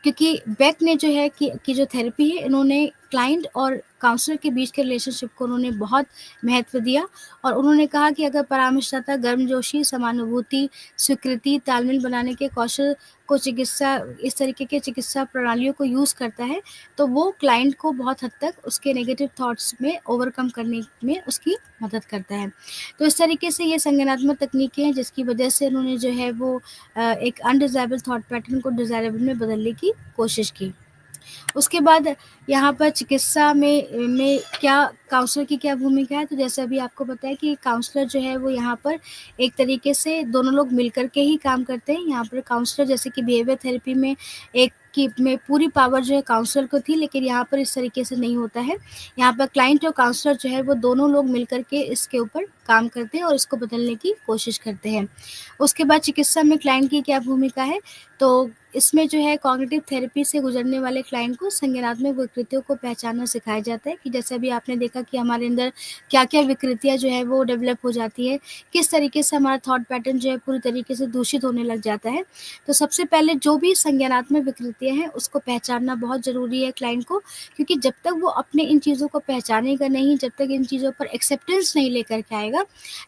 क्योंकि बेक ने जो है कि जो थेरेपी है, इन्होंने क्लाइंट और काउंसलर के बीच के रिलेशनशिप को उन्होंने बहुत महत्व दिया और उन्होंने कहा कि अगर परामर्शदाता गर्मजोशी, समानुभूति, स्वीकृति, तालमेल बनाने के कौशल को इस तरीके के चिकित्सा प्रणालियों को यूज़ करता है, तो वो क्लाइंट को बहुत हद तक उसके नेगेटिव थॉट्स में ओवरकम करने में उसकी मदद करता है। तो इस तरीके से ये संज्ञानात्मक तकनीकें हैं जिसकी वजह से उन्होंने जो है वो एक अनडिज़ायरेबल थॉट पैटर्न को डिज़ायरेबल में बदलने की कोशिश की। उसके बाद यहाँ पर चिकित्सा में क्या काउंसलर की क्या भूमिका है, तो जैसे अभी आपको पता है कि काउंसलर जो है वो यहाँ पर एक तरीके से दोनों लोग मिलकर के ही काम करते हैं। यहाँ पर काउंसलर जैसे कि बिहेवियर थेरेपी में एक की में पूरी पावर जो है काउंसलर को थी, लेकिन यहाँ पर इस तरीके से नहीं होता है। यहाँ पर क्लाइंट और काउंसलर जो है वो दोनों लोग मिलकर के इसके ऊपर काम करते हैं और इसको बदलने की कोशिश करते हैं। उसके बाद चिकित्सा में क्लाइंट की क्या भूमिका है, तो इसमें जो है कॉग्निटिव थेरेपी से गुजरने वाले क्लाइंट को संज्ञानात्मक विकृतियों को पहचानना सिखाया जाता है कि जैसे अभी आपने देखा कि हमारे अंदर क्या-क्या विकृतियाँ जो है वो डेवलप हो जाती है, किस तरीके से हमारा थॉट पैटर्न जो है पूरी तरीके से दूषित होने लग जाता है। तो सबसे पहले जो भी संज्ञानात्मक विकृतियाँ हैं, उसको पहचानना बहुत ज़रूरी है क्लाइंट को, क्योंकि जब तक वो अपने इन चीज़ों को पहचानेगा नहीं, जब तक इन चीज़ों पर एक्सेप्टेंस नहीं लेकर के आएगा,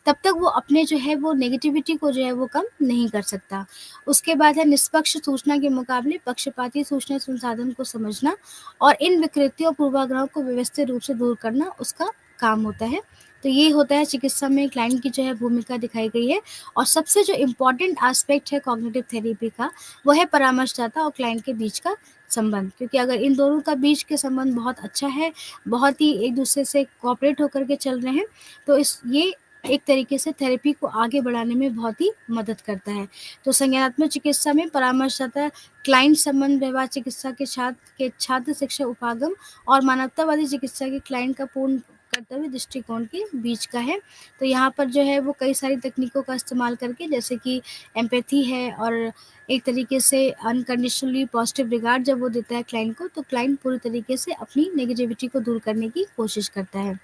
तब तक वो अपने जो है वो नेगेटिविटी को जो है वो कम नहीं कर सकता। उसके बाद है निष्पक्ष सूचना के मुकाबले पक्षपाती सूचना संसाधन को समझना और इन विकृतियों और पूर्वाग्रहों को व्यवस्थित रूप से दूर करना उसका काम होता है। तो ये होता है चिकित्सा में क्लाइंट की जो है भूमिका दिखाई गई है। और सबसे जो इम्पोर्टेंट एस्पेक्ट है कॉग्निटिव थेरेपी का, वो है परामर्शदाता और क्लाइंट के बीच का संबंध, क्योंकि अगर इन दोनों का बीच के संबंध बहुत अच्छा है, बहुत ही एक दूसरे से कोऑपरेट होकर के चल रहे हैं, तो ये एक तरीके से थेरेपी को आगे बढ़ाने में बहुत ही मदद करता है। तो संज्ञानात्मक चिकित्सा में परामर्शदाता क्लाइंट संबंध, व्यवहार चिकित्सा के छात्र शिक्षा उपागम और मानवतावादी चिकित्सा के क्लाइंट का पूर्ण कर्तव्य दृष्टिकोण के बीच का है। तो यहाँ पर जो है वो कई सारी तकनीकों का इस्तेमाल करके, जैसे कि एम्पैथी है और एक तरीके से अनकंडीशनली पॉजिटिव रिगार्ड जब वो देता है क्लाइंट को, तो क्लाइंट पूरी तरीके से अपनी नेगेटिविटी को दूर करने की कोशिश करता है।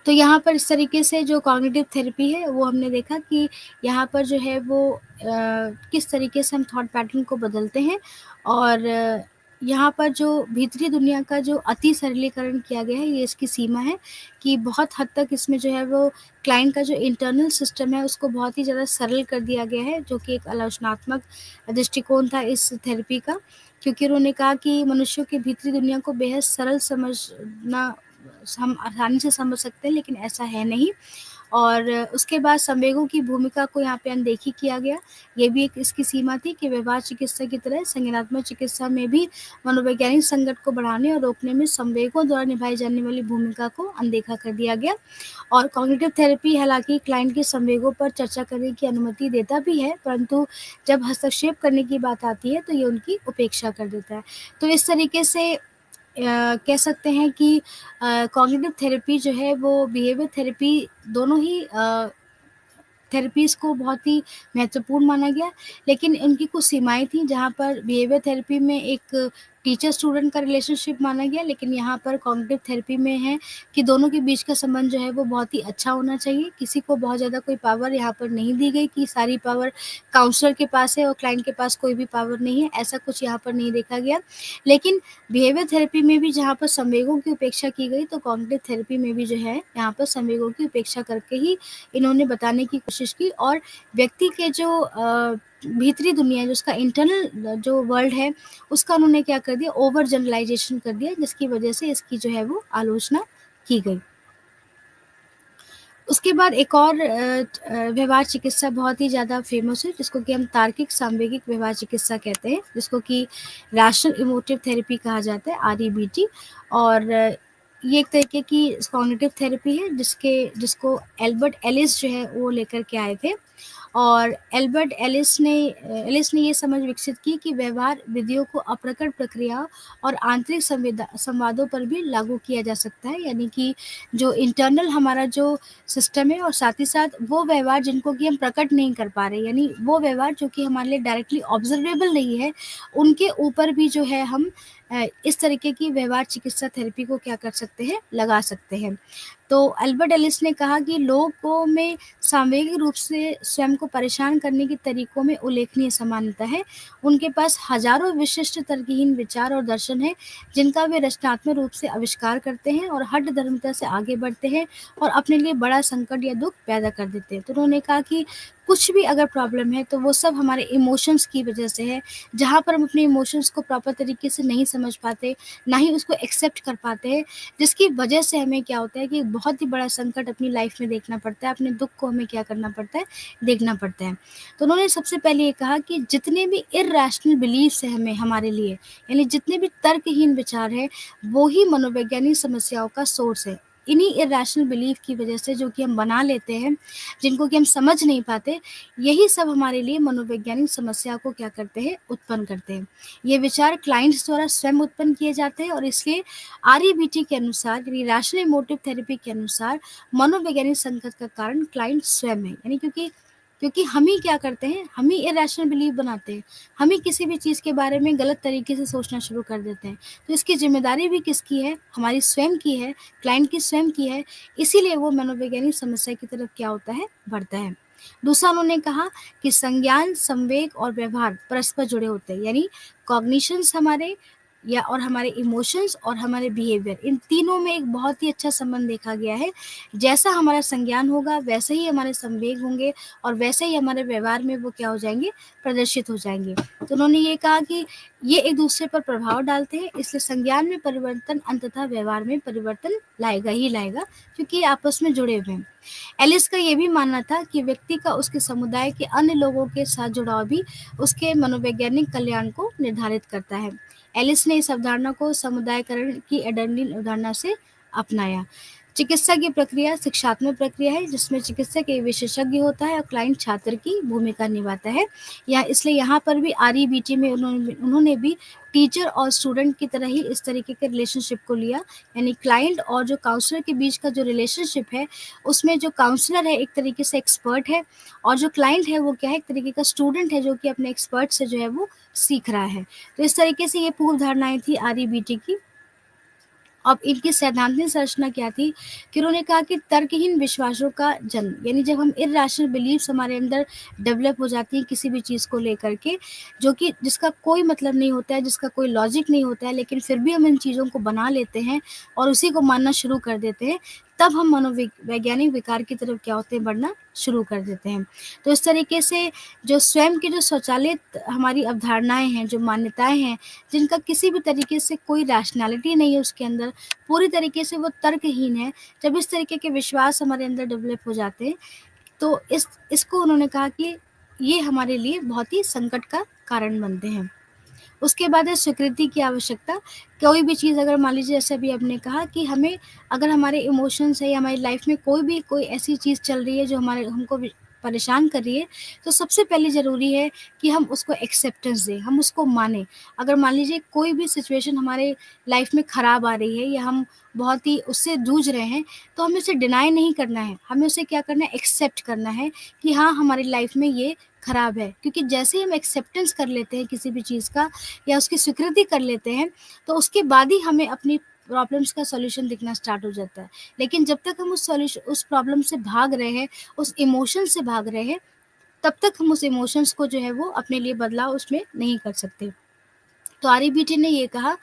तो यहाँ पर इस तरीके से जो कॉग्निटिव थेरेपी है, वो हमने देखा कि यहाँ पर जो है वो किस तरीके से हम थॉट पैटर्न को बदलते हैं और यहाँ पर जो भीतरी दुनिया का जो अति सरलीकरण किया गया है, ये इसकी सीमा है कि बहुत हद तक इसमें जो है वो क्लाइंट का जो इंटरनल सिस्टम है, उसको बहुत ही ज़्यादा सरल कर दिया गया है, जो कि एक आलोचनात्मक दृष्टिकोण था इस थेरेपी का। क्योंकि उन्होंने कहा कि मनुष्यों की भीतरी दुनिया को बेहद सरल समझना हम आसानी से समझ सकते हैं, लेकिन ऐसा है नहीं। और उसके बाद संवेगों की भूमिका को यहाँ पे अनदेखी किया गया। ये भी एक इसकी सीमा थी कि व्यवहार चिकित्सा की तरह संज्ञानात्मक चिकित्सा में भी मनोवैज्ञानिक संकट को बढ़ाने और रोकने में संवेगों द्वारा निभाई जाने वाली भूमिका को अनदेखा कर दिया गया। और कॉग्निटिव थेरेपी हालाँकि क्लाइंट के संवेगों पर चर्चा करने की अनुमति देता भी है, परंतु जब हस्तक्षेप करने की बात आती है, तो ये उनकी उपेक्षा कर देता है। तो इस तरीके से कह सकते हैं कि कॉग्निटिव थेरेपी जो है वो बिहेवियर थेरेपी दोनों ही थेरेपीज़ को बहुत ही महत्वपूर्ण माना गया, लेकिन उनकी कुछ सीमाएँ थी जहाँ पर बिहेवियर थेरेपी में एक टीचर स्टूडेंट का रिलेशनशिप माना गया, लेकिन यहाँ पर कॉग्निटिव थेरेपी में है कि दोनों के बीच का संबंध जो है वो बहुत ही अच्छा होना चाहिए। किसी को बहुत ज़्यादा कोई पावर यहाँ पर नहीं दी गई कि सारी पावर काउंसलर के पास है और क्लाइंट के पास कोई भी पावर नहीं है, ऐसा कुछ यहाँ पर नहीं देखा गया। लेकिन बिहेवियर थेरेपी में भी जहाँ पर संवेगों की उपेक्षा की गई, तो कॉग्निटिव थेरेपी में भी जो है यहाँ पर संवेगों की उपेक्षा करके ही इन्होंने बताने की कोशिश की और व्यक्ति के जो भीतरी दुनिया, जो उसका इंटरनल जो वर्ल्ड है, उसका उन्होंने क्या कर दिया, ओवर जनरलाइजेशन कर दिया, जिसकी वजह से इसकी जो है वो आलोचना की गई। उसके बाद एक और व्यवहार चिकित्सा बहुत ही ज़्यादा फेमस है, जिसको कि हम तार्किक सामवेगिक व्यवहार चिकित्सा कहते हैं, जिसको कि रैशनल इमोटिव थेरेपी कहा जाता है, आरईबीटी। और ये एक तरीके की कॉग्निटिव थेरेपी है जिसको एल्बर्ट एलिस जो है वो लेकर के आए थे। और एल्बर्ट एलिस ने ये समझ विकसित की कि व्यवहार विधियों को अप्रकट प्रक्रियाओं और आंतरिक संवादों पर भी लागू किया जा सकता है, यानी कि जो इंटरनल हमारा जो सिस्टम है और साथ ही साथ वो व्यवहार जिनको कि हम प्रकट नहीं कर पा रहे, यानी वो व्यवहार जो कि हमारे लिए डायरेक्टली ऑब्जर्वेबल नहीं है, उनके ऊपर भी जो है हम इस तरीके की व्यवहार चिकित्सा थेरेपी को क्या कर सकते हैं, लगा सकते हैं। तो एल्बर्ट एलिस ने कहा कि लोगों में सामूहिक रूप से स्वयं को परेशान करने के तरीकों में उल्लेखनीय समानता है। उनके पास हजारों विशिष्ट तर्कहीन विचार और दर्शन हैं, जिनका वे रचनात्मक रूप से आविष्कार करते हैं और हठधर्मिता से आगे बढ़ते हैं और अपने लिए बड़ा संकट या दुख पैदा कर देते हैं। तो उन्होंने कहा कि कुछ भी अगर प्रॉब्लम है तो वो सब हमारे इमोशंस की वजह से है। जहाँ पर हम अपने इमोशंस को प्रॉपर तरीके से नहीं समझ पाते, ना ही उसको एक्सेप्ट कर पाते हैं, जिसकी वजह से हमें क्या होता है कि बहुत ही बड़ा संकट अपनी लाइफ में देखना पड़ता है, अपने दुख को हमें क्या करना पड़ता है, देखना पड़ता है। तो उन्होंने सबसे पहले ये कहा कि जितने भी इर्रेशनल बिलीव्स हैं हमें हमारे लिए, यानी जितने भी तर्कहीन विचार हैं, वो ही मनोवैज्ञानिक समस्याओं का सोर्स है। इन्हीं इर्रेशनल बिलीफ की वजह से जो कि हम बना लेते हैं, जिनको कि हम समझ नहीं पाते, यही सब हमारे लिए मनोवैज्ञानिक समस्या को क्या करते हैं, उत्पन्न करते हैं। ये विचार क्लाइंट्स द्वारा स्वयं उत्पन्न किए जाते हैं और इसलिए आरईबीटी के अनुसार, यानी रैशनल इमोटिव थेरेपी के अनुसार, मनोवैज्ञानिक संकट का कारण क्लाइंट स्वयं है। यानी क्योंकि क्योंकि हम ही क्या करते हैं, हम ही इरेशनल बिलीव बनाते हैं, हम ही किसी भी चीज़ के बारे में गलत तरीके से सोचना शुरू कर देते हैं। तो इसकी जिम्मेदारी भी किसकी है, हमारी स्वयं की है, क्लाइंट की स्वयं की है। इसीलिए वो मनोवैज्ञानिक समस्या की तरफ क्या होता है, बढ़ता है। दूसरा उन्होंने कहा कि संज्ञान, संवेग और व्यवहार परस्पर जुड़े होते हैं, यानी कॉग्निशंस हमारे या और हमारे इमोशंस और हमारे बिहेवियर, इन तीनों में एक बहुत ही अच्छा संबंध देखा गया है। जैसा हमारा संज्ञान होगा वैसे ही हमारे संवेग होंगे और वैसे ही हमारे व्यवहार में वो क्या हो जाएंगे, प्रदर्शित हो जाएंगे। तो उन्होंने ये कहा कि ये एक दूसरे पर प्रभाव डालते हैं, इसलिए संज्ञान में परिवर्तन अंततः व्यवहार में परिवर्तन लाएगा ही लाएगा, क्योंकि ये आपस में जुड़े हुए हैं। एलिस का ये भी मानना था कि व्यक्ति का उसके समुदाय के अन्य लोगों के साथ जुड़ाव भी उसके मनोवैज्ञानिक कल्याण को निर्धारित करता है। एलिस ने इस अवधारणा को समुदायकरण की एडर्निन अवधारणा से अपनाया। चिकित्सा की प्रक्रिया शिक्षात्मक प्रक्रिया है, जिसमें चिकित्सक एक विशेषज्ञ होता है और क्लाइंट छात्र की भूमिका निभाता है। या इसलिए यहाँ पर भी आरईबीटी में उन्होंने भी टीचर और स्टूडेंट की तरह ही इस तरीके के रिलेशनशिप को लिया, यानी क्लाइंट और जो काउंसलर के बीच का जो रिलेशनशिप है, उसमें जो काउंसलर है एक तरीके से एक्सपर्ट है और जो क्लाइंट है वो क्या है, एक तरीके का स्टूडेंट है जो कि अपने एक्सपर्ट से जो है वो सीख रहा है। तो इस तरीके से ये पूर्व धारणाएं थी आरईबीटी की। अब इनकी सैद्धांतिक संरचना क्या थी कि उन्होंने कहा कि तर्कहीन विश्वासों का जन्म, यानी जब हम इर्रेशनल बिलीव्स हमारे अंदर डेवलप हो जाती हैं किसी भी चीज़ को लेकर के, जो कि जिसका कोई मतलब नहीं होता है, जिसका कोई लॉजिक नहीं होता है, लेकिन फिर भी हम इन चीज़ों को बना लेते हैं और उसी को मानना शुरू कर देते हैं, तब हम मनोवैज्ञानिक विकार की तरफ क्या होते हैं, बढ़ना शुरू कर देते हैं। तो इस तरीके से जो स्वयं की जो स्वचालित हमारी अवधारणाएं हैं, जो मान्यताएं हैं, जिनका किसी भी तरीके से कोई रैशनैलिटी नहीं है उसके अंदर, पूरी तरीके से वो तर्कहीन है, जब इस तरीके के विश्वास हमारे अंदर डेवलप हो जाते हैं, तो इसको उन्होंने कहा कि ये हमारे लिए बहुत ही संकट का कारण बनते हैं। उसके बाद है स्वीकृति की आवश्यकता। कोई भी चीज़ अगर मान लीजिए, जैसे अभी आपने कहा कि हमें अगर हमारे इमोशंस है या हमारी लाइफ में कोई ऐसी चीज़ चल रही है जो हमको परेशान कर रही है, तो सबसे पहले ज़रूरी है कि हम उसको एक्सेप्टेंस दें, हम उसको मानें। अगर मान लीजिए कोई भी सिचुएशन हमारे लाइफ में ख़राब आ रही है या हम बहुत ही उससे जूझ रहे हैं, तो हमें उसे डिनाई नहीं करना है, हमें उसे क्या करना है, एक्सेप्ट करना है कि हाँ, हमारी लाइफ में ये खराब है, क्योंकि जैसे ही हम एक्सेप्टेंस कर लेते हैं किसी भी चीज़ का या उसकी स्वीकृति कर लेते हैं, तो उसके बाद ही हमें अपनी प्रॉब्लम्स का सॉल्यूशन दिखना स्टार्ट हो जाता है। लेकिन जब तक हम उस प्रॉब्लम से भाग रहे हैं, उस इमोशन से भाग रहे हैं, तब तक हम उस इमोशंस को जो है वो अपने लिए बदलाव उसमें नहीं कर सकते। तो आर्यभट्ट ने ये कहा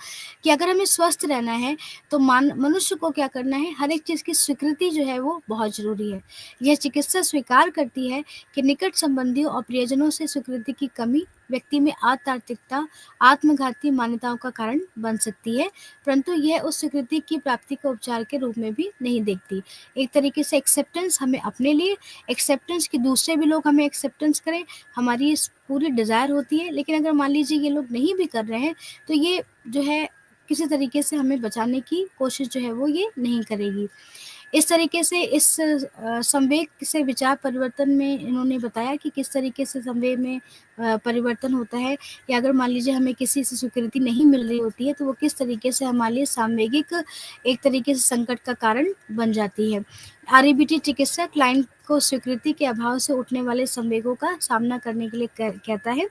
कि अगर हमें स्वस्थ रहना है, तो मनुष्य को क्या करना है, हर एक चीज़ की स्वीकृति जो है वो बहुत ज़रूरी है। यह चिकित्सा स्वीकार करती है कि निकट संबंधियों और प्रियजनों से स्वीकृति की कमी व्यक्ति में अतार्किकता, आत्मघाती मान्यताओं का कारण बन सकती है, परंतु यह उस स्वीकृति की प्राप्ति को उपचार के रूप में भी नहीं देखती। एक तरीके से एक्सेप्टेंस हमें अपने लिए, एक्सेप्टेंस कि दूसरे भी लोग हमें एक्सेप्टेंस करें, हमारी इस पूरी डिज़ायर होती है। लेकिन अगर मान लीजिए ये लोग नहीं भी कर रहे हैं, तो ये जो है किसी तरीके से हमें बचाने की कोशिश जो है वो ये नहीं करेगी। इस तरीके से इस संवेग से विचार परिवर्तन में इन्होंने बताया कि किस तरीके से संवेग में परिवर्तन होता है, या अगर मान लीजिए हमें किसी से स्वीकृति नहीं मिल रही होती है, तो वो किस तरीके से हमारे लिए सामवेगिक एक तरीके से संकट का कारण बन जाती है। आरईबीटी चिकित्सा क्लाइंट को स्वीकृति के अभाव से उठने वाले संवेगों का सामना करने के लिए कहता है।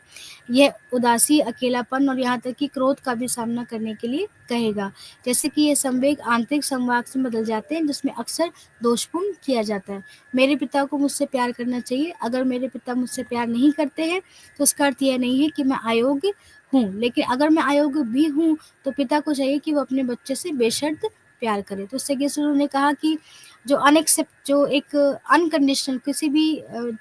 यह उदासी, अकेलापन और यहाँ तक कि क्रोध का भी सामना करने के लिए कहेगा। जैसे कि ये संवेग आंतरिक संवाद से बदल जाते हैं, जिसमें अक्सर दोषपूर्ण किया जाता है। मेरे पिता को मुझसे प्यार करना चाहिए, अगर मेरे पिता मुझसे प्यार नहीं करते हैं, तो उसका अर्थ यह नहीं है कि मैं अयोग्य हूँ, लेकिन अगर मैं अयोग्य भी हूँ, तो पिता को चाहिए कि वो अपने बच्चे से बेशर्त प्यार करे। तो उससे कैसे उन्होंने कहा कि जो एक अनकंडीशनल किसी भी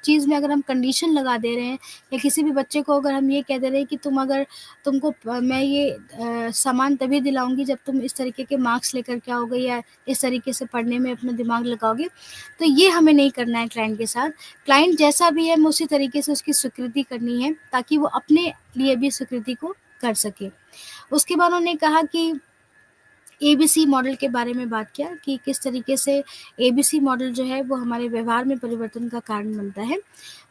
चीज़ में अगर हम कंडीशन लगा दे रहे हैं, या किसी भी बच्चे को अगर हम ये कह दे रहे हैं कि मैं ये सामान तभी दिलाऊँगी जब तुम इस तरीके के मार्क्स लेकर के आओगे या इस तरीके से पढ़ने में अपना दिमाग लगाओगे, तो ये हमें नहीं करना है क्लाइंट के साथ। क्लाइंट जैसा भी है, हमें उसी तरीके से उसकी स्वीकृति करनी है, ताकि वो अपने लिए भी स्वीकृति को कर सके। उसके बाद उन्होंने कहा कि एबीसी मॉडल के बारे में बात किया कि किस तरीके से एबीसी मॉडल जो है वो हमारे व्यवहार में परिवर्तन का कारण बनता है।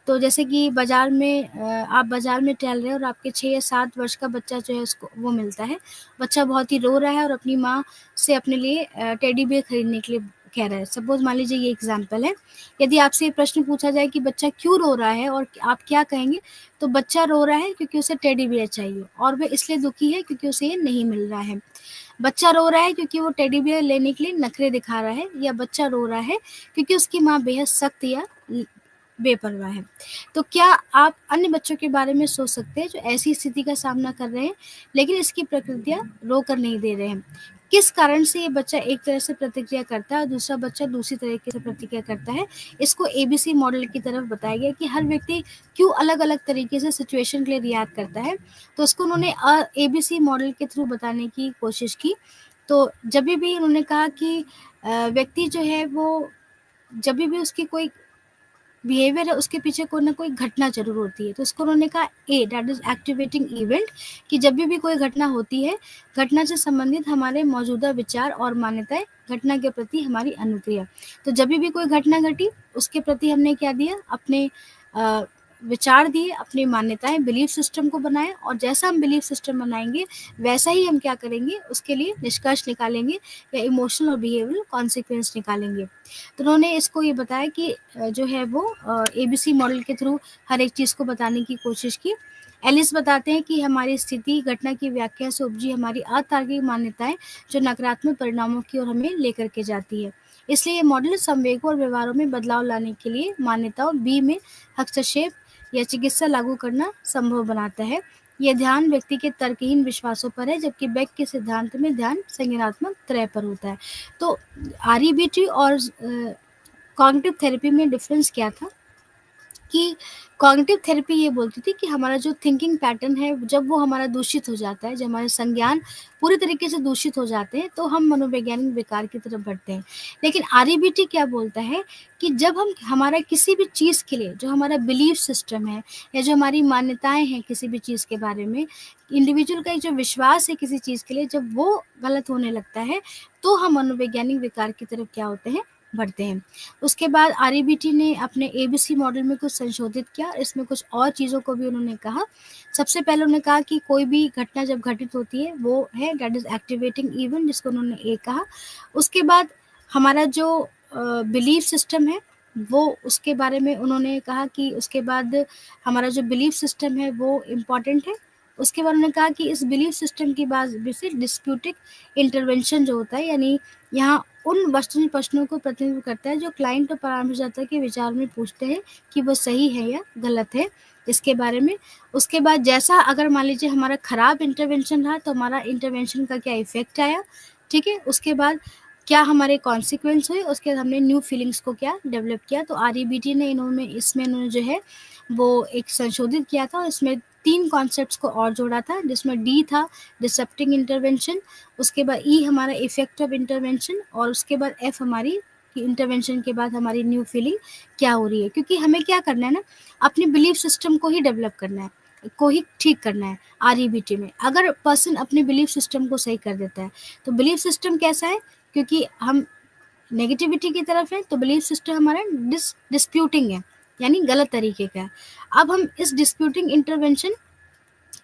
तो जैसे कि आप बाज़ार में टहल रहे हैं और आपके 6 या 7 वर्ष का बच्चा जो है उसको वो मिलता है। बच्चा बहुत ही रो रहा है और अपनी माँ से अपने लिए टेडी बियर खरीदने के लिए कह रहा है। सपोज़ मान लीजिए ये एग्ज़ाम्पल है। यदि आपसे ये प्रश्न पूछा जाए कि बच्चा क्यों रो रहा है और आप क्या कहेंगे? तो बच्चा रो रहा है क्योंकि उसे टेडी बियर चाहिए, और वह इसलिए दुखी है क्योंकि उसे ये नहीं मिल रहा है। बच्चा रो रहा है क्योंकि वो टेडी बियर लेने के लिए नखरे दिखा रहा है, या बच्चा रो रहा है क्योंकि उसकी माँ बेहद सख्त या बेपरवाह है। तो क्या आप अन्य बच्चों के बारे में सोच सकते हैं जो ऐसी स्थिति का सामना कर रहे हैं, लेकिन इसकी प्रकृतियाँ रोकर नहीं दे रहे हैं? किस कारण से ये बच्चा एक तरह से प्रतिक्रिया करता है और दूसरा बच्चा दूसरी तरीके से प्रतिक्रिया करता है? इसको एबीसी मॉडल की तरफ बताया गया कि हर व्यक्ति क्यों अलग-अलग तरीके से सिचुएशन के लिए रिएक्ट करता है। तो उसको उन्होंने एबीसी मॉडल के थ्रू बताने की कोशिश की। तो जभी भी उन्होंने कहा कि व्यक्ति जो है वो जभी भी उसकी कोई बिहेवियर है, उसके पीछे कोई ना कोई घटना ज़रूर होती है। तो उसको उन्होंने कहा दैट इज़ एक्टिवेटिंग इवेंट, कि जब भी कोई घटना होती है, घटना से संबंधित हमारे मौजूदा विचार और मान्यताएँ, घटना के प्रति हमारी अनुक्रिया। तो जभी भी कोई घटना घटी, उसके प्रति हमने क्या दिया, अपने विचार दिए, अपनी मान्यताएँ, बिलीफ सिस्टम को बनाया, और जैसा हम बिलीफ सिस्टम बनाएँगे, वैसा ही हम क्या करेंगे, उसके लिए निष्कर्ष निकालेंगे या इमोशनल और बिहेवियरल कॉन्सिक्वेंस निकालेंगे। तो उन्होंने इसको ये बताया कि जो है वो एबीसी मॉडल के थ्रू हर एक चीज़ को बताने की कोशिश की। एलिस बताते हैं कि हमारी स्थिति, घटना की व्याख्या से उपजी हमारी अतार्किक मान्यताएँ जो नकारात्मक परिणामों की ओर हमें लेकर के जाती है। इसलिए ये मॉडल संवेगों और व्यवहारों में बदलाव लाने के लिए मान्यताओं बी में हस्तक्षेप या चिकित्सा लागू करना संभव बनाता है। यह ध्यान व्यक्ति के तर्कहीन विश्वासों पर है, जबकि बेक के सिद्धांत में ध्यान संज्ञानात्मक त्रय पर होता है। तो आरईबीटी और कॉग्निटिव थेरेपी में डिफरेंस क्या था कि कॉग्निटिव थेरेपी ये बोलती थी कि हमारा जो थिंकिंग पैटर्न है, जब वो हमारा दूषित हो जाता है, जब हमारे संज्ञान पूरी तरीके से दूषित हो जाते हैं, तो हम मनोवैज्ञानिक विकार की तरफ बढ़ते हैं। लेकिन आरईबीटी क्या बोलता है कि जब हम हमारा किसी भी चीज़ के लिए जो हमारा बिलीफ सिस्टम है, या जो हमारी मान्यताएँ हैं किसी भी चीज़ के बारे में, इंडिविजुअल का एक जो विश्वास है किसी चीज़ के लिए, जब वो गलत होने लगता है, तो हम मनोवैज्ञानिक विकार की तरफ क्या होते हैं, बढ़ते हैं। उसके बाद आरईबीटी ने अपने एबीसी मॉडल में कुछ संशोधित किया, इसमें कुछ और चीज़ों को भी उन्होंने कहा। सबसे पहले उन्होंने कहा कि कोई भी घटना जब घटित होती है, वो है दैट इज़ एक्टिवेटिंग इवेंट, जिसको उन्होंने ए कहा। उसके बाद हमारा जो बिलीफ सिस्टम है, वो उसके बारे में उन्होंने कहा कि उसके बाद हमारा जो बिलीफ सिस्टम है वो इम्पॉर्टेंट है। उसके बाद उन्होंने कहा कि इस बिलीफ सिस्टम की वजह से डिस्प्यूटिव इंटरवेंशन जो होता है, यानी यहाँ उन वस्तुनिष्ठ प्रश्नों को प्रतिनिधित्व करता है जो क्लाइंट और परामर्शदाता के विचार में पूछते हैं कि वो सही है या गलत है इसके बारे में। उसके बाद जैसा अगर मान लीजिए हमारा खराब इंटरवेंशन रहा तो हमारा इंटरवेंशन का क्या इफ़ेक्ट आया, ठीक है? उसके बाद क्या हमारे कॉन्सिक्वेंस हुए, उसके बाद हमने न्यू फीलिंग्स को क्या डेवलप किया। तो आरईबीटी ने इन्होंने जो है वो एक संशोधित किया था और इसमें 3 कॉन्सेप्ट्स को और जोड़ा था, जिसमें डी था डिसरप्टिंग इंटरवेंशन, उसके बाद ई हमारा इफेक्ट ऑफ इंटरवेंशन और उसके बाद एफ हमारी कि इंटरवेंशन के बाद हमारी न्यू फीलिंग क्या हो रही है। क्योंकि हमें क्या करना है ना, अपने बिलीफ सिस्टम को ही डेवलप करना है, को ही ठीक करना है। आरईबीटी में अगर पर्सन अपने बिलीफ सिस्टम को सही कर देता है, तो बिलीफ सिस्टम कैसा है, क्योंकि हम नेगेटिविटी की तरफ है तो बिलीफ सिस्टम हमारा डिस्प्यूटिंग है, यानी गलत तरीके का है। अब हम इस डिस्प्यूटिंग इंटरवेंशन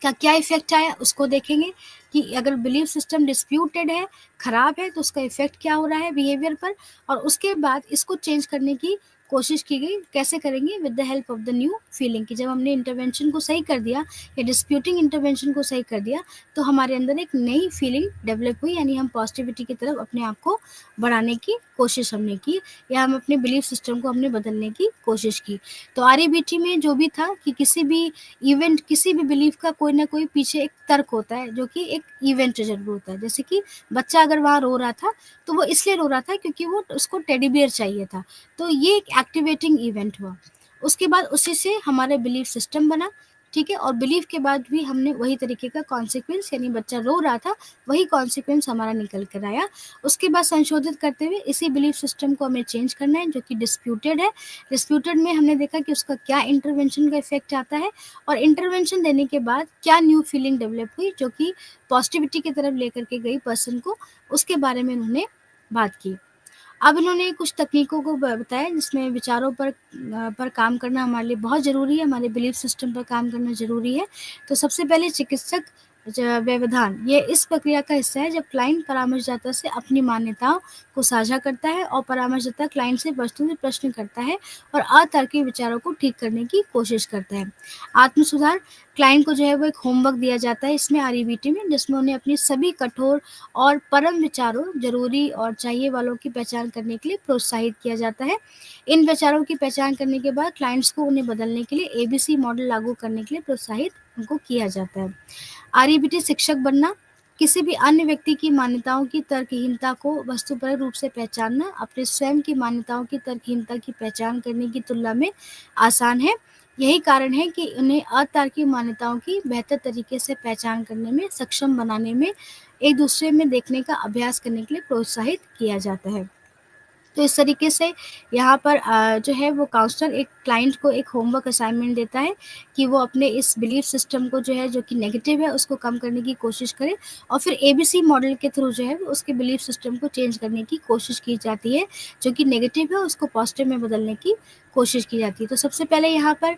का क्या इफेक्ट आया उसको देखेंगे कि अगर बिलीफ सिस्टम डिस्प्यूटेड है, खराब है, तो उसका इफेक्ट क्या हो रहा है बिहेवियर पर, और उसके बाद इसको चेंज करने की कोशिश की गई। कैसे करेंगे? With the help of the new feeling, कि जब हमने इंटरवेंशन को सही कर दिया या डिस्प्यूटिंग इंटरवेंशन को सही कर दिया तो हमारे अंदर एक नई फीलिंग डेवलप हुई, यानी हम पॉजिटिविटी की तरफ अपने आप को बढ़ाने की कोशिश हमने की, या हम अपने बिलीफ सिस्टम को हमने बदलने की कोशिश की। तो आरईबीटी में जो भी था कि किसी भी इवेंट, किसी भी बिलीफ का कोई ना कोई पीछे एक तर्क होता है, जो कि एक इवेंट जरूर होता है। जैसे कि बच्चा अगर वहाँ रो रहा था तो वो इसलिए रो रहा था क्योंकि वो उसको टेडी बियर चाहिए था, तो ये एक एक्टिवेटिंग इवेंट हुआ। उसके बाद उसी से हमारा बिलीफ सिस्टम बना, ठीक है, और बिलीफ के बाद भी हमने वही तरीके का कॉन्सिक्वेंस, यानी बच्चा रो रहा था वही कॉन्सिक्वेंस हमारा निकल कर आया। उसके बाद संशोधित करते हुए इसी बिलीफ सिस्टम को हमें चेंज करना है जो कि डिस्प्यूटेड है। डिस्प्यूटेड में हमने देखा कि उसका क्या इंटरवेंशन का इफेक्ट आता है, और इंटरवेंशन देने के बाद क्या न्यू फीलिंग डेवलप हुई जो कि पॉजिटिविटी की तरफ लेकर के गई पर्सन को, उसके बारे में उन्होंने बात की। अब इन्होंने कुछ तकनीकों को बताया जिसमें विचारों पर काम करना हमारे लिए बहुत ज़रूरी है, हमारे बिलीफ सिस्टम पर काम करना ज़रूरी है। तो सबसे पहले चिकित्सक व्यवधान, ये इस प्रक्रिया का हिस्सा है जब क्लाइंट परामर्शदाता से अपनी मान्यताओं को साझा करता है और परामर्शदाता क्लाइंट से वस्तुनिष्ठ प्रश्न करता है और अतार्किक विचारों को ठीक करने की कोशिश करता है। आत्म सुधार, क्लाइंट को जो है वो एक होमवर्क दिया जाता है इसमें आरईबीटी में, जिसमें उन्हें अपनी सभी कठोर और परम विचारों, जरूरी और चाहिए वालों की पहचान करने के लिए प्रोत्साहित किया जाता है। इन विचारों की पहचान करने के बाद क्लाइंट्स को उन्हें बदलने के लिए एबीसी मॉडल लागू करने के लिए प्रोत्साहित उनको किया जाता है। आरईबीटी शिक्षक बनना, किसी भी अन्य व्यक्ति की मान्यताओं की तर्कहीनता को वस्तुपरक रूप से पहचानना अपने स्वयं की मान्यताओं की तर्कहीनता की पहचान करने की तुलना में आसान है। यही कारण है कि उन्हें अतार्किक मान्यताओं की बेहतर तरीके से पहचान करने में सक्षम बनाने में एक दूसरे में देखने का अभ्यास करने के लिए प्रोत्साहित किया जाता है। तो इस तरीके से यहाँ पर जो है वो काउंसलर एक क्लाइंट को एक होमवर्क असाइनमेंट देता है कि वो अपने इस बिलीफ सिस्टम को जो है, जो कि नेगेटिव है, उसको कम करने की कोशिश करे, और फिर एबीसी मॉडल के थ्रू जो है वो उसके बिलीफ सिस्टम को चेंज करने की कोशिश की जाती है, जो कि नेगेटिव है उसको पॉजिटिव में बदलने की कोशिश की जाती है। तो सबसे पहले यहाँ पर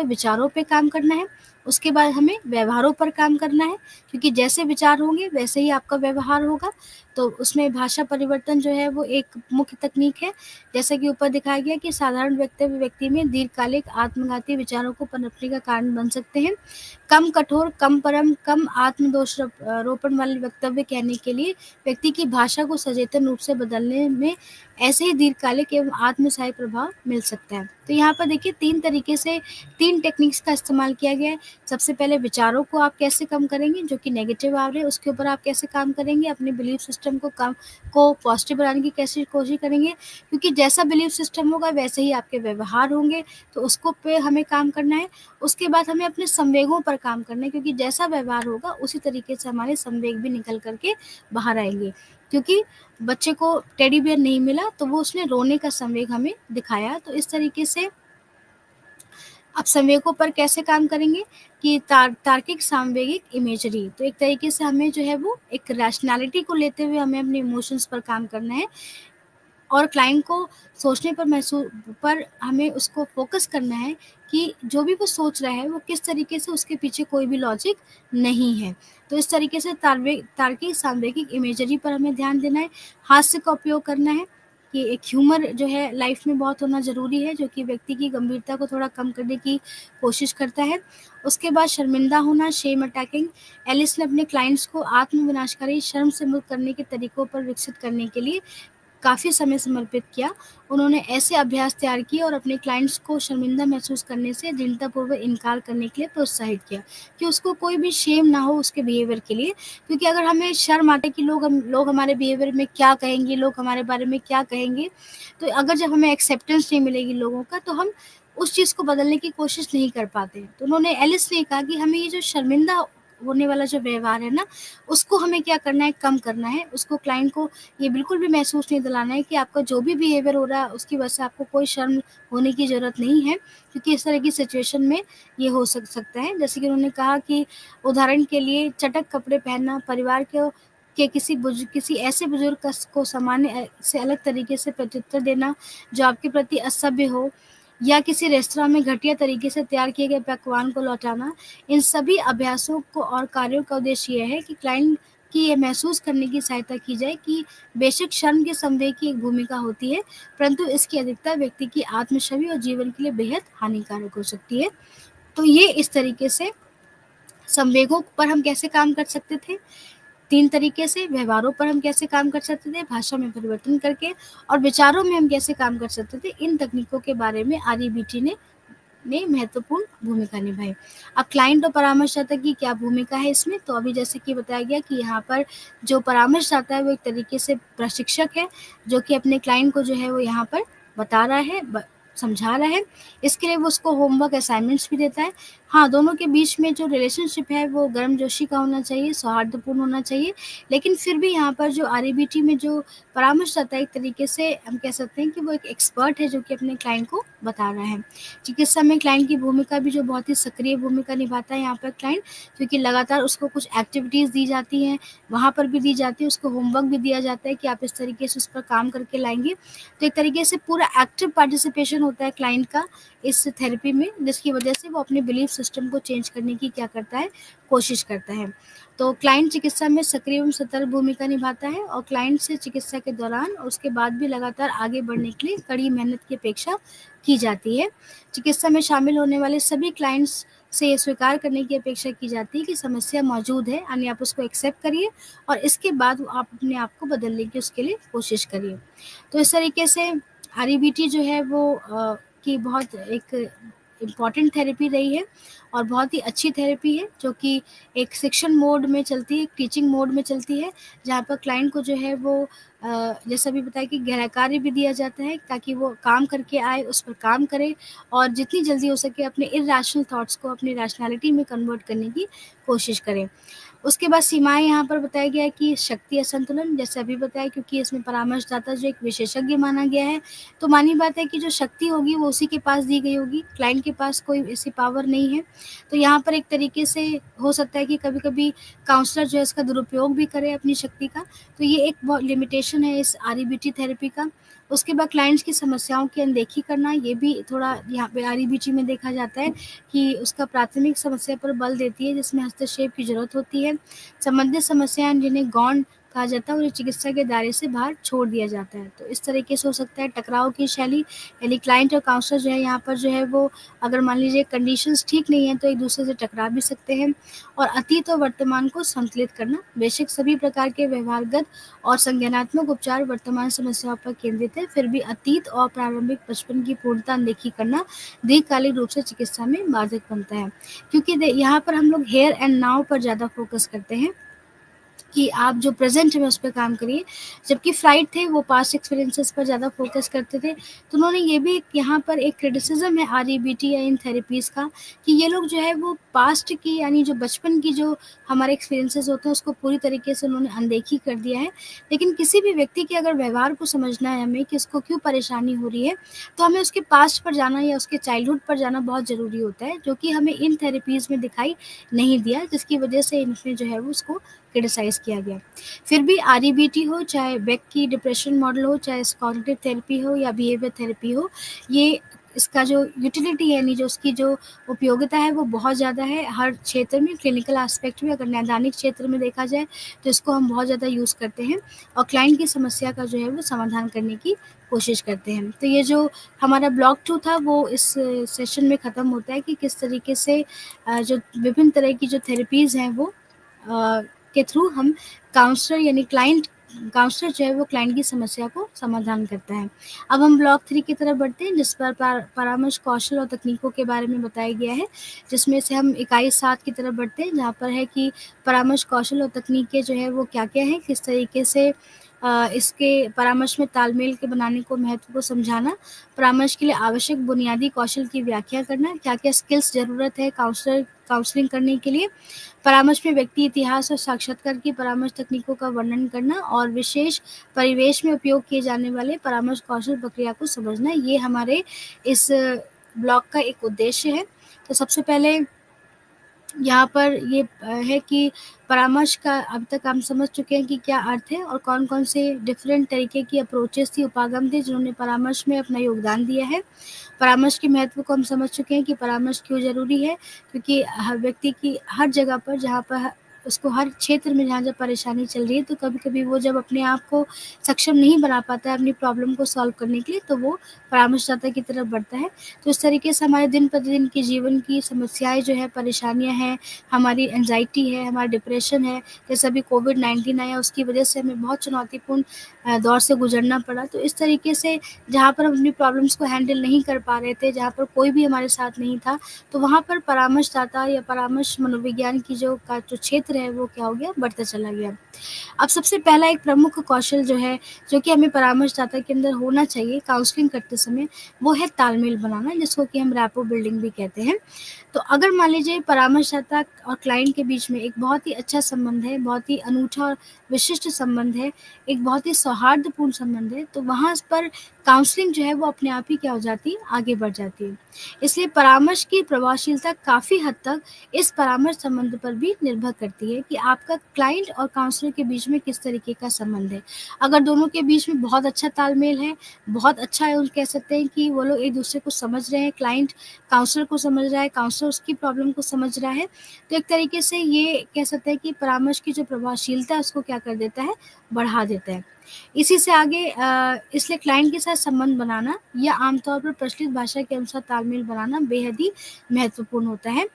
विचारों पे काम करना है, उसके बाद हमें व्यवहारों पर काम करना है, क्योंकि जैसे विचार होंगे वैसे ही आपका व्यवहार होगा। तो उसमें भाषा परिवर्तन जो है वो एक मुख्य तकनीक है। जैसा कि ऊपर दिखाया गया कि साधारण वक्तव्य व्यक्ति में दीर्घकालिक आत्मघाती विचारों को पनपने का कारण बन सकते हैं। कम कठोर, कम परम, कम आत्मदोष रोपण वाले वक्तव्य कहने के लिए व्यक्ति की भाषा को सचेतन रूप से बदलने में ऐसे ही दीर्घकालिक एवं आत्मसहायक प्रभाव मिल सकता है। तो यहाँ पर देखिए 3 टेक्निक्स का इस्तेमाल किया गया है। सबसे पहले विचारों को आप कैसे कम करेंगे जो कि नेगेटिव आ रहे हैं, उसके ऊपर आप कैसे काम करेंगे, अपने बिलीफ सिस्टम को पॉजिटिव बनाने की कैसे कोशिश करेंगे, क्योंकि जैसा बिलीफ सिस्टम होगा वैसे ही आपके व्यवहार होंगे, तो उसको पे हमें काम करना है। उसके बाद हमें अपने संवेगों पर काम करना है, क्योंकि जैसा व्यवहार होगा उसी तरीके से हमारे संवेग भी निकल करके बाहर आएंगे। क्योंकि बच्चे को टेडी बियर नहीं मिला तो वो उसने रोने का संवेग हमें दिखाया। तो इस तरीके से अब संवेगों पर कैसे काम करेंगे कि तार्किक सामवेगिक इमेजरी, तो एक तरीके से हमें जो है वो एक रैशनैलिटी को लेते हुए हमें अपने इमोशंस पर काम करना है, और क्लाइंट को सोचने पर हमें उसको फोकस करना है कि जो भी वो सोच रहा है वो किस तरीके से, उसके पीछे कोई भी लॉजिक नहीं है। तो इस तरीके से तार्किक सामवेगिक इमेजरी पर हमें ध्यान देना है। हास्य का उपयोग करना है, कि एक ह्यूमर जो है लाइफ में बहुत होना ज़रूरी है, जो कि व्यक्ति की गंभीरता को थोड़ा कम करने की कोशिश करता है। उसके बाद शर्मिंदा होना, शेम अटैकिंग। एलिस ने अपने क्लाइंट्स को आत्म-विनाशकारी शर्म से मुक्त करने के तरीकों पर विकसित करने के लिए काफ़ी समय समर्पित किया। उन्होंने ऐसे अभ्यास तैयार किए और अपने क्लाइंट्स को शर्मिंदा महसूस करने से दृढ़तापूर्वक इनकार करने के लिए प्रोत्साहित किया, कि उसको कोई भी शेम ना हो उसके बिहेवियर के लिए। क्योंकि अगर हमें शर्म आती है कि लोग हमारे बिहेवियर में क्या कहेंगे, लोग हमारे बारे में क्या कहेंगे, तो अगर जब हमें एक्सेप्टेंस नहीं मिलेगी लोगों का, तो हम उस चीज़ को बदलने की कोशिश नहीं कर पाते। तो उन्होंने एलिस ने कहा कि हमें ये जो शर्मिंदा होने वाला जो व्यवहार है ना, उसको हमें क्या करना है, कम करना है। उसको क्लाइंट को ये बिल्कुल भी महसूस नहीं दिलाना है कि आपका जो भी बिहेवियर हो रहा है उसकी वजह से आपको कोई शर्म होने की ज़रूरत नहीं है, क्योंकि इस तरह की सिचुएशन में ये हो सकता है। जैसे कि उन्होंने कहा कि उदाहरण के लिए चटक कपड़े पहनना, परिवार के किसी ऐसे बुजुर्ग को सामान्य से अलग तरीके से प्रत्युत्तर देना जो आपके प्रति असभ्य हो, या किसी रेस्तरां में घटिया तरीके से तैयार किए गए पकवान को लौटाना। इन सभी अभ्यासों को और कार्यों का उद्देश्य ये है कि क्लाइंट की ये महसूस करने की सहायता की जाए कि बेशक शर्म के संवेग की एक भूमिका होती है, परंतु इसकी अधिकता व्यक्ति की आत्म-छवि और जीवन के लिए बेहद हानिकारक हो सकती है। तो ये इस तरीके से संवेगों पर हम कैसे काम कर सकते थे, 3 तरीके से, व्यवहारों पर हम कैसे काम कर सकते थे, भाषा में परिवर्तन करके, और विचारों में हम कैसे काम कर सकते थे। इन तकनीकों के बारे में आरईबीटी ने महत्वपूर्ण भूमिका निभाई। अब क्लाइंट और परामर्शदाता की क्या भूमिका है इसमें? तो अभी जैसे कि बताया गया कि यहाँ पर जो परामर्शदाता है वो एक तरीके से प्रशिक्षक है, जो कि अपने क्लाइंट को जो है वो यहाँ पर बता रहा है, समझा रहा है। इसके लिए वो उसको होमवर्क असाइनमेंट्स भी देता है। हाँ, दोनों के बीच में जो रिलेशनशिप है वो गर्मजोशी का होना चाहिए, सौहार्दपूर्ण होना चाहिए। लेकिन फिर भी यहाँ पर जो आरईबीटी में जो परामर्शदाता है, एक तरीके से हम कह सकते हैं कि वो एक एक्सपर्ट है, जो कि अपने क्लाइंट को बता रहा है। चिकित्सा में क्लाइंट की भूमिका भी जो बहुत ही सक्रिय भूमिका निभाता है यहाँ पर क्लाइंट, क्योंकि लगातार उसको कुछ एक्टिविटीज़ दी जाती हैं, वहाँ पर भी दी जाती है, उसको होमवर्क भी दिया जाता है कि आप इस तरीके से उस पर काम करके लाएँगे। तो एक तरीके से पूरा एक्टिव पार्टिसिपेशन होता है क्लाइंट का इस थेरेपी में, जिसकी वजह से वो अपने बिलीफ सिस्टम को चेंज करने की क्या करता है, कोशिश करता है। तो क्लाइंट चिकित्सा में सक्रिय एवं सतर्क भूमिका निभाता है, और क्लाइंट से चिकित्सा के दौरान और उसके बाद भी लगातार आगे बढ़ने के लिए कड़ी मेहनत की अपेक्षा की जाती है। चिकित्सा में शामिल होने वाले सभी क्लाइंट्स से ये स्वीकार करने की अपेक्षा की जाती है कि समस्या मौजूद है, यानी आप उसको एक्सेप्ट करिए और इसके बाद आप अपने आप को बदलने की उसके लिए कोशिश करिए। तो इस तरीके से आरईबीटी जो है वो की बहुत एक इम्पॉर्टेंट थेरेपी रही है, और बहुत ही अच्छी थेरेपी है, जो कि एक शिक्षण मोड में चलती है, टीचिंग मोड में चलती है, जहाँ पर क्लाइंट को जो है वो जैसा अभी बताया कि गृह कार्य भी दिया जाता है, ताकि वो काम करके आए, उस पर काम करे और जितनी जल्दी हो सके अपने इर्रेशनल थॉट्स को अपनी रैशनैलिटी में कन्वर्ट करने की कोशिश करें। उसके बाद सीमाएँ यहाँ पर बताया गया है कि शक्ति असंतुलन, जैसे अभी बताया, क्योंकि इसमें परामर्शदाता जो एक विशेषज्ञ माना गया है, तो मानी बात है कि जो शक्ति होगी वो उसी के पास दी गई होगी, क्लाइंट के पास कोई ऐसी पावर नहीं है। तो यहाँ पर एक तरीके से हो सकता है कि कभी-कभी काउंसलर जो है इसका दुरुपयोग भी करे अपनी शक्ति का, तो ये एक बहुत लिमिटेशन है इस आरईबीटी थेरेपी का। उसके बाद क्लाइंट्स की समस्याओं की अनदेखी करना, ये भी थोड़ा यहाँ पे आरईबीटी में देखा जाता है कि उसका प्राथमिक समस्या पर बल देती है, जिसमें हस्तक्षेप की ज़रूरत होती है। संबंधित समस्याएँ जिन्हें गौण कहा जाता है, उन्हें चिकित्सा के दायरे से बाहर छोड़ दिया जाता है। तो इस तरीके से हो सकता है टकराव की शैली, यानी क्लाइंट और काउंसलर जो है यहाँ पर जो है वो, अगर मान लीजिए कंडीशंस ठीक नहीं है, तो एक-दूसरे से टकरा भी सकते हैं। और अतीत और वर्तमान को संतुलित करना, बेशक सभी प्रकार के व्यवहारगत और संज्ञानात्मक उपचार वर्तमान समस्याओं पर केंद्रित है, फिर भी अतीत और प्रारंभिक बचपन की पूर्णता अनदेखी करना दीर्घकालिक रूप से चिकित्सा में बाधक बनता है। क्योंकि यहाँ पर हम लोग हियर एंड नाउ पर ज़्यादा फोकस करते हैं कि आप जो प्रेज़ेंट में उस पे काम करिए, जबकि फ्राइड थे वो पास्ट एक्सपीरियंसेस पर ज़्यादा फ़ोकस करते थे। तो उन्होंने ये भी यहाँ पर एक क्रिटिसिज़्म है आरईबीटी या इन थेरेपीज़ का, कि ये लोग जो है वो पास्ट की, यानी जो बचपन की जो हमारे एक्सपीरियंसेस होते हैं उसको पूरी तरीके से उन्होंने अनदेखी कर दिया है। लेकिन किसी भी व्यक्ति के अगर व्यवहार को समझना है हमें कि उसको क्यों परेशानी हो रही है, तो हमें उसके पास्ट पर जाना या उसके चाइल्डहुड पर जाना बहुत ज़रूरी होता है, जो कि हमें इन थेरेपीज़ में दिखाई नहीं दिया, जिसकी वजह से इनमें जो है वो उसको क्रिटिसाइज़ किया गया। फिर भी आरईबीटी हो, चाहे बेक की डिप्रेशन मॉडल हो, चाहे कॉग्निटिव थेरेपी हो या बिहेवियर थेरेपी हो, ये इसका जो यूटिलिटी है, यानी जो उसकी जो उपयोगिता है वो बहुत ज़्यादा है हर क्षेत्र में, क्लिनिकल एस्पेक्ट में। अगर नैदानिक क्षेत्र में देखा जाए तो इसको हम बहुत ज़्यादा यूज़ करते हैं और क्लाइंट की समस्या का जो है वो समाधान करने की कोशिश करते हैं। तो ये जो हमारा ब्लॉक 2 था वो इस सेशन में ख़त्म होता है कि किस तरीके से जो विभिन्न तरह की जो थेरेपीज़ हैं वो के थ्रू हम काउंसलर जो है वो क्लाइंट की समस्या को समाधान करता है। अब हम ब्लॉक 3 की तरफ बढ़ते हैं, जिस पर परामर्श कौशल और तकनीकों के बारे में बताया गया है, जिसमें से हम इकाई 7 की तरफ बढ़ते हैं, जहाँ पर है कि परामर्श कौशल और तकनीकें जो है वो क्या-क्या हैं, किस तरीके से इसके परामर्श में तालमेल के बनाने को महत्व को समझाना, परामर्श के लिए आवश्यक बुनियादी कौशल की व्याख्या करना, क्या-क्या स्किल्स ज़रूरत है काउंसलिंग करने के लिए, परामर्श में व्यक्ति इतिहास और साक्षात्कार की परामर्श तकनीकों का वर्णन करना और विशेष परिवेश में उपयोग किए जाने वाले परामर्श कौशल प्रक्रिया को समझना, ये हमारे इस ब्लॉग का एक उद्देश्य है। तो सबसे पहले यहाँ पर ये है कि परामर्श का अब तक हम समझ चुके हैं कि क्या अर्थ है और कौन-कौन से डिफरेंट तरीके की अप्रोचेस थी, उपागम थे जिन्होंने परामर्श में अपना योगदान दिया है। परामर्श के महत्व को हम समझ चुके हैं कि परामर्श क्यों ज़रूरी है, क्योंकि हर व्यक्ति की हर जगह पर जहाँ पर उसको हर क्षेत्र में जहाँ जब परेशानी चल रही है, तो कभी-कभी वो जब अपने आप को सक्षम नहीं बना पाता है अपनी प्रॉब्लम को सॉल्व करने के लिए, तो वो परामर्शदाता की तरफ बढ़ता है। तो इस तरीके से हमारे दिन-प्रतिदिन के जीवन की समस्याएँ जो है, परेशानियाँ हैं, हमारी एंग्ज़ायटी है, हमारा डिप्रेशन है, जैसे अभी कोविड-19 आया उसकी वजह से हमें बहुत चुनौतीपूर्ण दौर से गुज़रना पड़ा। तो इस तरीके से जहाँ पर हम अपनी प्रॉब्लम्स को हैंडल नहीं कर पा रहे थे, जहाँ पर कोई भी हमारे साथ नहीं था, तो वहाँ पर परामर्शदाता या परामर्श मनोविज्ञान की जो क्षेत्र है वो क्या हो गया, बढ़ता चला गया। अब सबसे पहला एक प्रमुख कौशल जो है, जो कि हमें परामर्शदाता के अंदर होना चाहिए काउंसलिंग करते समय, वो है तालमेल बनाना, जिसको कि हम रैपो बिल्डिंग भी कहते हैं। तो अगर मान लीजिए परामर्शदाता और क्लाइंट के बीच में एक बहुत ही अच्छा संबंध है, बहुत ही अनूठा और विशिष्ट संबंध है, एक बहुत ही सौहार्दपूर्ण संबंध है, तो वहाँ पर काउंसलिंग जो है वो अपने आप ही क्या हो जाती है, आगे बढ़ जाती है। इसलिए परामर्श की प्रभावशीलता काफ़ी हद तक इस परामर्श संबंध पर भी निर्भर करती है कि आपका क्लाइंट और काउंसलर के बीच में किस तरीके का संबंध है। अगर दोनों के बीच में बहुत अच्छा तालमेल है, बहुत अच्छा है, कह सकते हैं कि वो लोग एक-दूसरे को समझ रहे हैं, क्लाइंट काउंसलर को समझ रहा है, काउंसलर उसकी प्रॉब्लम को समझ रहा है, तो एक तरीके से ये कह सकते हैं कि परामर्श की जो प्रभावशीलता है उसको क्या कर देता है, बढ़ा देता है। इसी से आगे इसलिए क्लाइंट के साथ संबंध बनाना या आमतौर पर प्रचलित भाषा के अनुसार तालमेल बनाना बेहद ही महत्वपूर्ण होता है।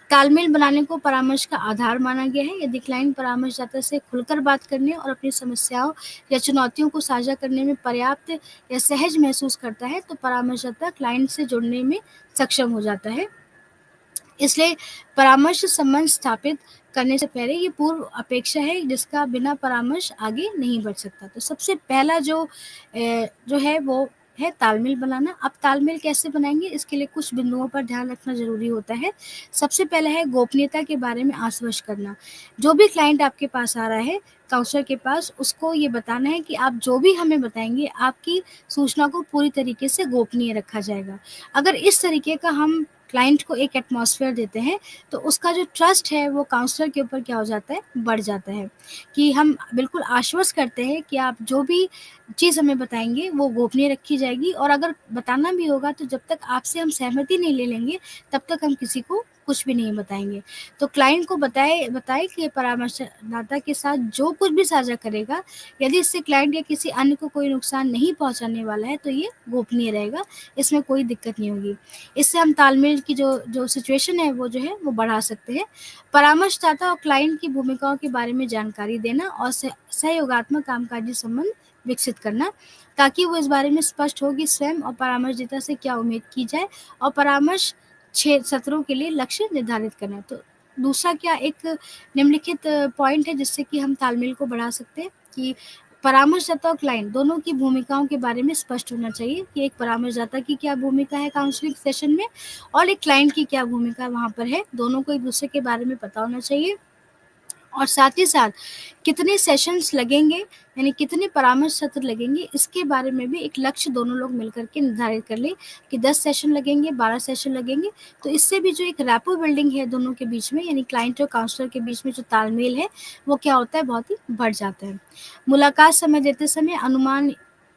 तालमेल बनाने को परामर्श का आधार माना गया है। यदि क्लाइंट परामर्शदाता से खुलकर बात करने और अपनी समस्याओं या चुनौतियों को साझा करने में पर्याप्त या सहज महसूस करता है, तो परामर्शदाता क्लाइंट से जुड़ने में सक्षम हो जाता है। इसलिए परामर्श संबंध स्थापित करने से पहले ये पूर्व अपेक्षा है जिसका बिना परामर्श आगे नहीं बढ़ सकता। तो सबसे पहला जो है वो है तालमेल बनाना। अब तालमेल कैसे बनाएँगे, इसके लिए कुछ बिंदुओं पर ध्यान रखना ज़रूरी होता है। सबसे पहला है गोपनीयता के बारे में आश्वस्त करना। जो भी क्लाइंट आपके पास आ रहा है काउंसलर के पास, उसको ये बताना है कि आप जो भी हमें बताएँगे, आपकी सूचना को पूरी तरीके से गोपनीय रखा जाएगा। अगर इस तरीके का हम क्लाइंट को एक एटमॉस्फेयर देते हैं, तो उसका जो ट्रस्ट है वो काउंसलर के ऊपर क्या हो जाता है, बढ़ जाता है, कि हम बिल्कुल आश्वस्त करते हैं कि आप जो भी चीज़ हमें बताएँगे वो गोपनीय रखी जाएगी, और अगर बताना भी होगा तो जब तक आपसे हम सहमति नहीं ले लेंगे, तब तक हम किसी को कुछ भी नहीं बताएँगे। तो क्लाइंट को बताएँ कि परामर्शदाता के साथ जो कुछ भी साझा करेगा, यदि इससे क्लाइंट या किसी अन्य को कोई नुकसान नहीं पहुँचाने वाला है, तो ये गोपनीय रहेगा, इसमें कोई दिक्कत नहीं होगी। इससे हम तालमेल की जो सिचुएशन है वो जो है वो बढ़ा सकते हैं। परामर्शदाता और क्लाइंट की भूमिकाओं के बारे में जानकारी देना और सहयोगात्मक कामकाजी संबंध विकसित करना, ताकि वो इस बारे में स्पष्ट हो कि स्वयं और परामर्शदाता से क्या उम्मीद की जाए, और परामर्श 6 सत्रों के लिए लक्ष्य निर्धारित करना। तो दूसरा क्या एक निम्नलिखित पॉइंट है जिससे कि हम तालमेल को बढ़ा सकते हैं कि परामर्शदाता और क्लाइंट दोनों की भूमिकाओं के बारे में स्पष्ट होना चाहिए कि एक परामर्शदाता की क्या भूमिका है काउंसलिंग सेशन में और एक क्लाइंट की क्या भूमिका वहाँ पर है। दोनों को एक-दूसरे के बारे में पता होना चाहिए, और साथ ही साथ कितने सेशंस लगेंगे, यानी कितने परामर्श सत्र लगेंगे, इसके बारे में भी एक लक्ष्य दोनों लोग मिलकर के निर्धारित कर लें कि 10 सेशन लगेंगे, 12 सेशन लगेंगे। तो इससे भी जो एक रैपो बिल्डिंग है दोनों के बीच में, यानी क्लाइंट और काउंसलर के बीच में जो तालमेल है, वो क्या होता है, बहुत ही बढ़ जाता है। मुलाकात समय देते समय अनुमान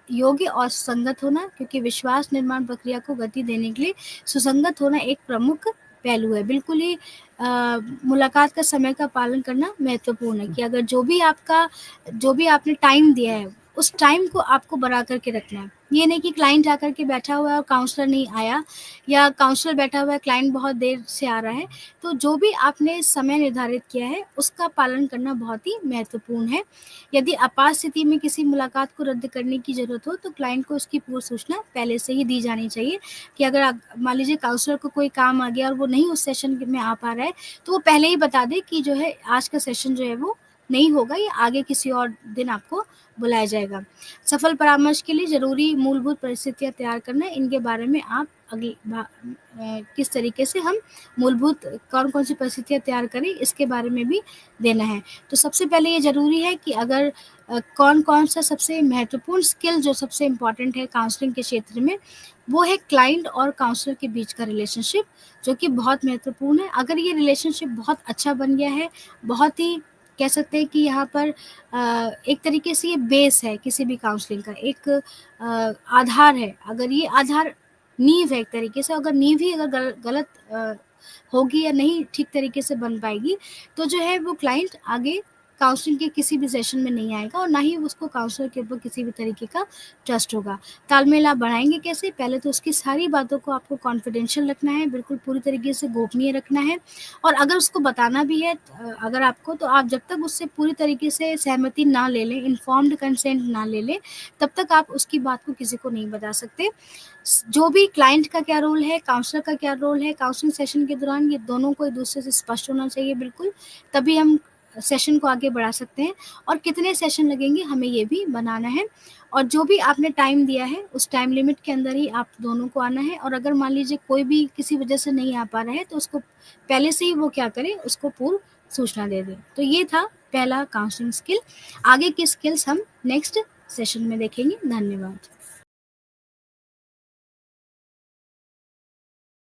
योग्य और सुसंगत होना, क्योंकि विश्वास निर्माण प्रक्रिया को गति देने के लिए सुसंगत होना एक प्रमुख पहलू है। बिल्कुल ही मुलाकात का समय का पालन करना महत्वपूर्ण है कि अगर जो भी आपने टाइम दिया है, उस टाइम को आपको बना कर के रखना है। ये नहीं कि क्लाइंट आकर के बैठा हुआ है और काउंसलर नहीं आया, या काउंसलर बैठा हुआ है, क्लाइंट बहुत देर से आ रहा है। तो जो भी आपने समय निर्धारित किया है, उसका पालन करना बहुत ही महत्वपूर्ण है। यदि आपात स्थिति में किसी मुलाकात को रद्द करने की ज़रूरत हो, तो क्लाइंट को उसकी पूर्व सूचना पहले से ही दी जानी चाहिए कि अगर मान लीजिए काउंसलर को कोई काम आ गया और वो नहीं उस सेशन में आ पा रहा है, तो वो पहले ही बता दे कि जो है आज का सेशन जो है वो नहीं होगा, या आगे किसी और दिन आपको बुलाया जाएगा। सफल परामर्श के लिए ज़रूरी मूलभूत परिस्थितियाँ तैयार करना, इनके बारे में आप किस तरीके से हम मूलभूत कौन-कौन सी परिस्थितियाँ तैयार करें, इसके बारे में भी देना है। तो सबसे पहले ये ज़रूरी है कि अगर कौन-कौन सा सबसे महत्वपूर्ण स्किल जो सबसे इम्पोर्टेंट है काउंसलिंग के क्षेत्र में, वो है क्लाइंट और काउंसलर के बीच का रिलेशनशिप, जो कि बहुत महत्वपूर्ण है। अगर ये रिलेशनशिप बहुत अच्छा बन गया है, बहुत ही कह सकते हैं कि यहाँ पर एक तरीके से ये बेस है किसी भी काउंसलिंग का, एक आधार है। अगर ये आधार नींव है एक तरीके से, अगर नींव ही अगर गलत होगी या नहीं ठीक तरीके से बन पाएगी, तो जो है वो क्लाइंट आगे काउंसलिंग के किसी भी सेशन में नहीं आएगा, और ना ही उसको काउंसलर के ऊपर किसी भी तरीके का ट्रस्ट होगा। तालमेल आप बढ़ाएँगे कैसे? पहले तो उसकी सारी बातों को आपको कॉन्फिडेंशियल रखना है, बिल्कुल पूरी तरीके से गोपनीय रखना है, और अगर उसको बताना भी है अगर आपको, तो आप जब तक उससे पूरी तरीके से सहमति ना ले लें, इन्फॉर्म्ड कंसेंट ना ले लें, तब तक आप उसकी बात को किसी को नहीं बता सकते। जो भी क्लाइंट का क्या रोल है, काउंसलर का क्या रोल है, काउंसलिंग सेशन के दौरान ये दोनों को एक-दूसरे से स्पष्ट होना चाहिए बिल्कुल, तभी हम सेशन को आगे बढ़ा सकते हैं। और कितने सेशन लगेंगे हमें ये भी बनाना है, और जो भी आपने टाइम दिया है उस टाइम लिमिट के अंदर ही आप दोनों को आना है, और अगर मान लीजिए कोई भी किसी वजह से नहीं आ पा रहा है, तो उसको पहले से ही वो क्या करे, उसको पूर्व सूचना दे दें। तो ये था पहला काउंसलिंग स्किल। आगे की स्किल्स हम नेक्स्ट सेशन में देखेंगे। धन्यवाद।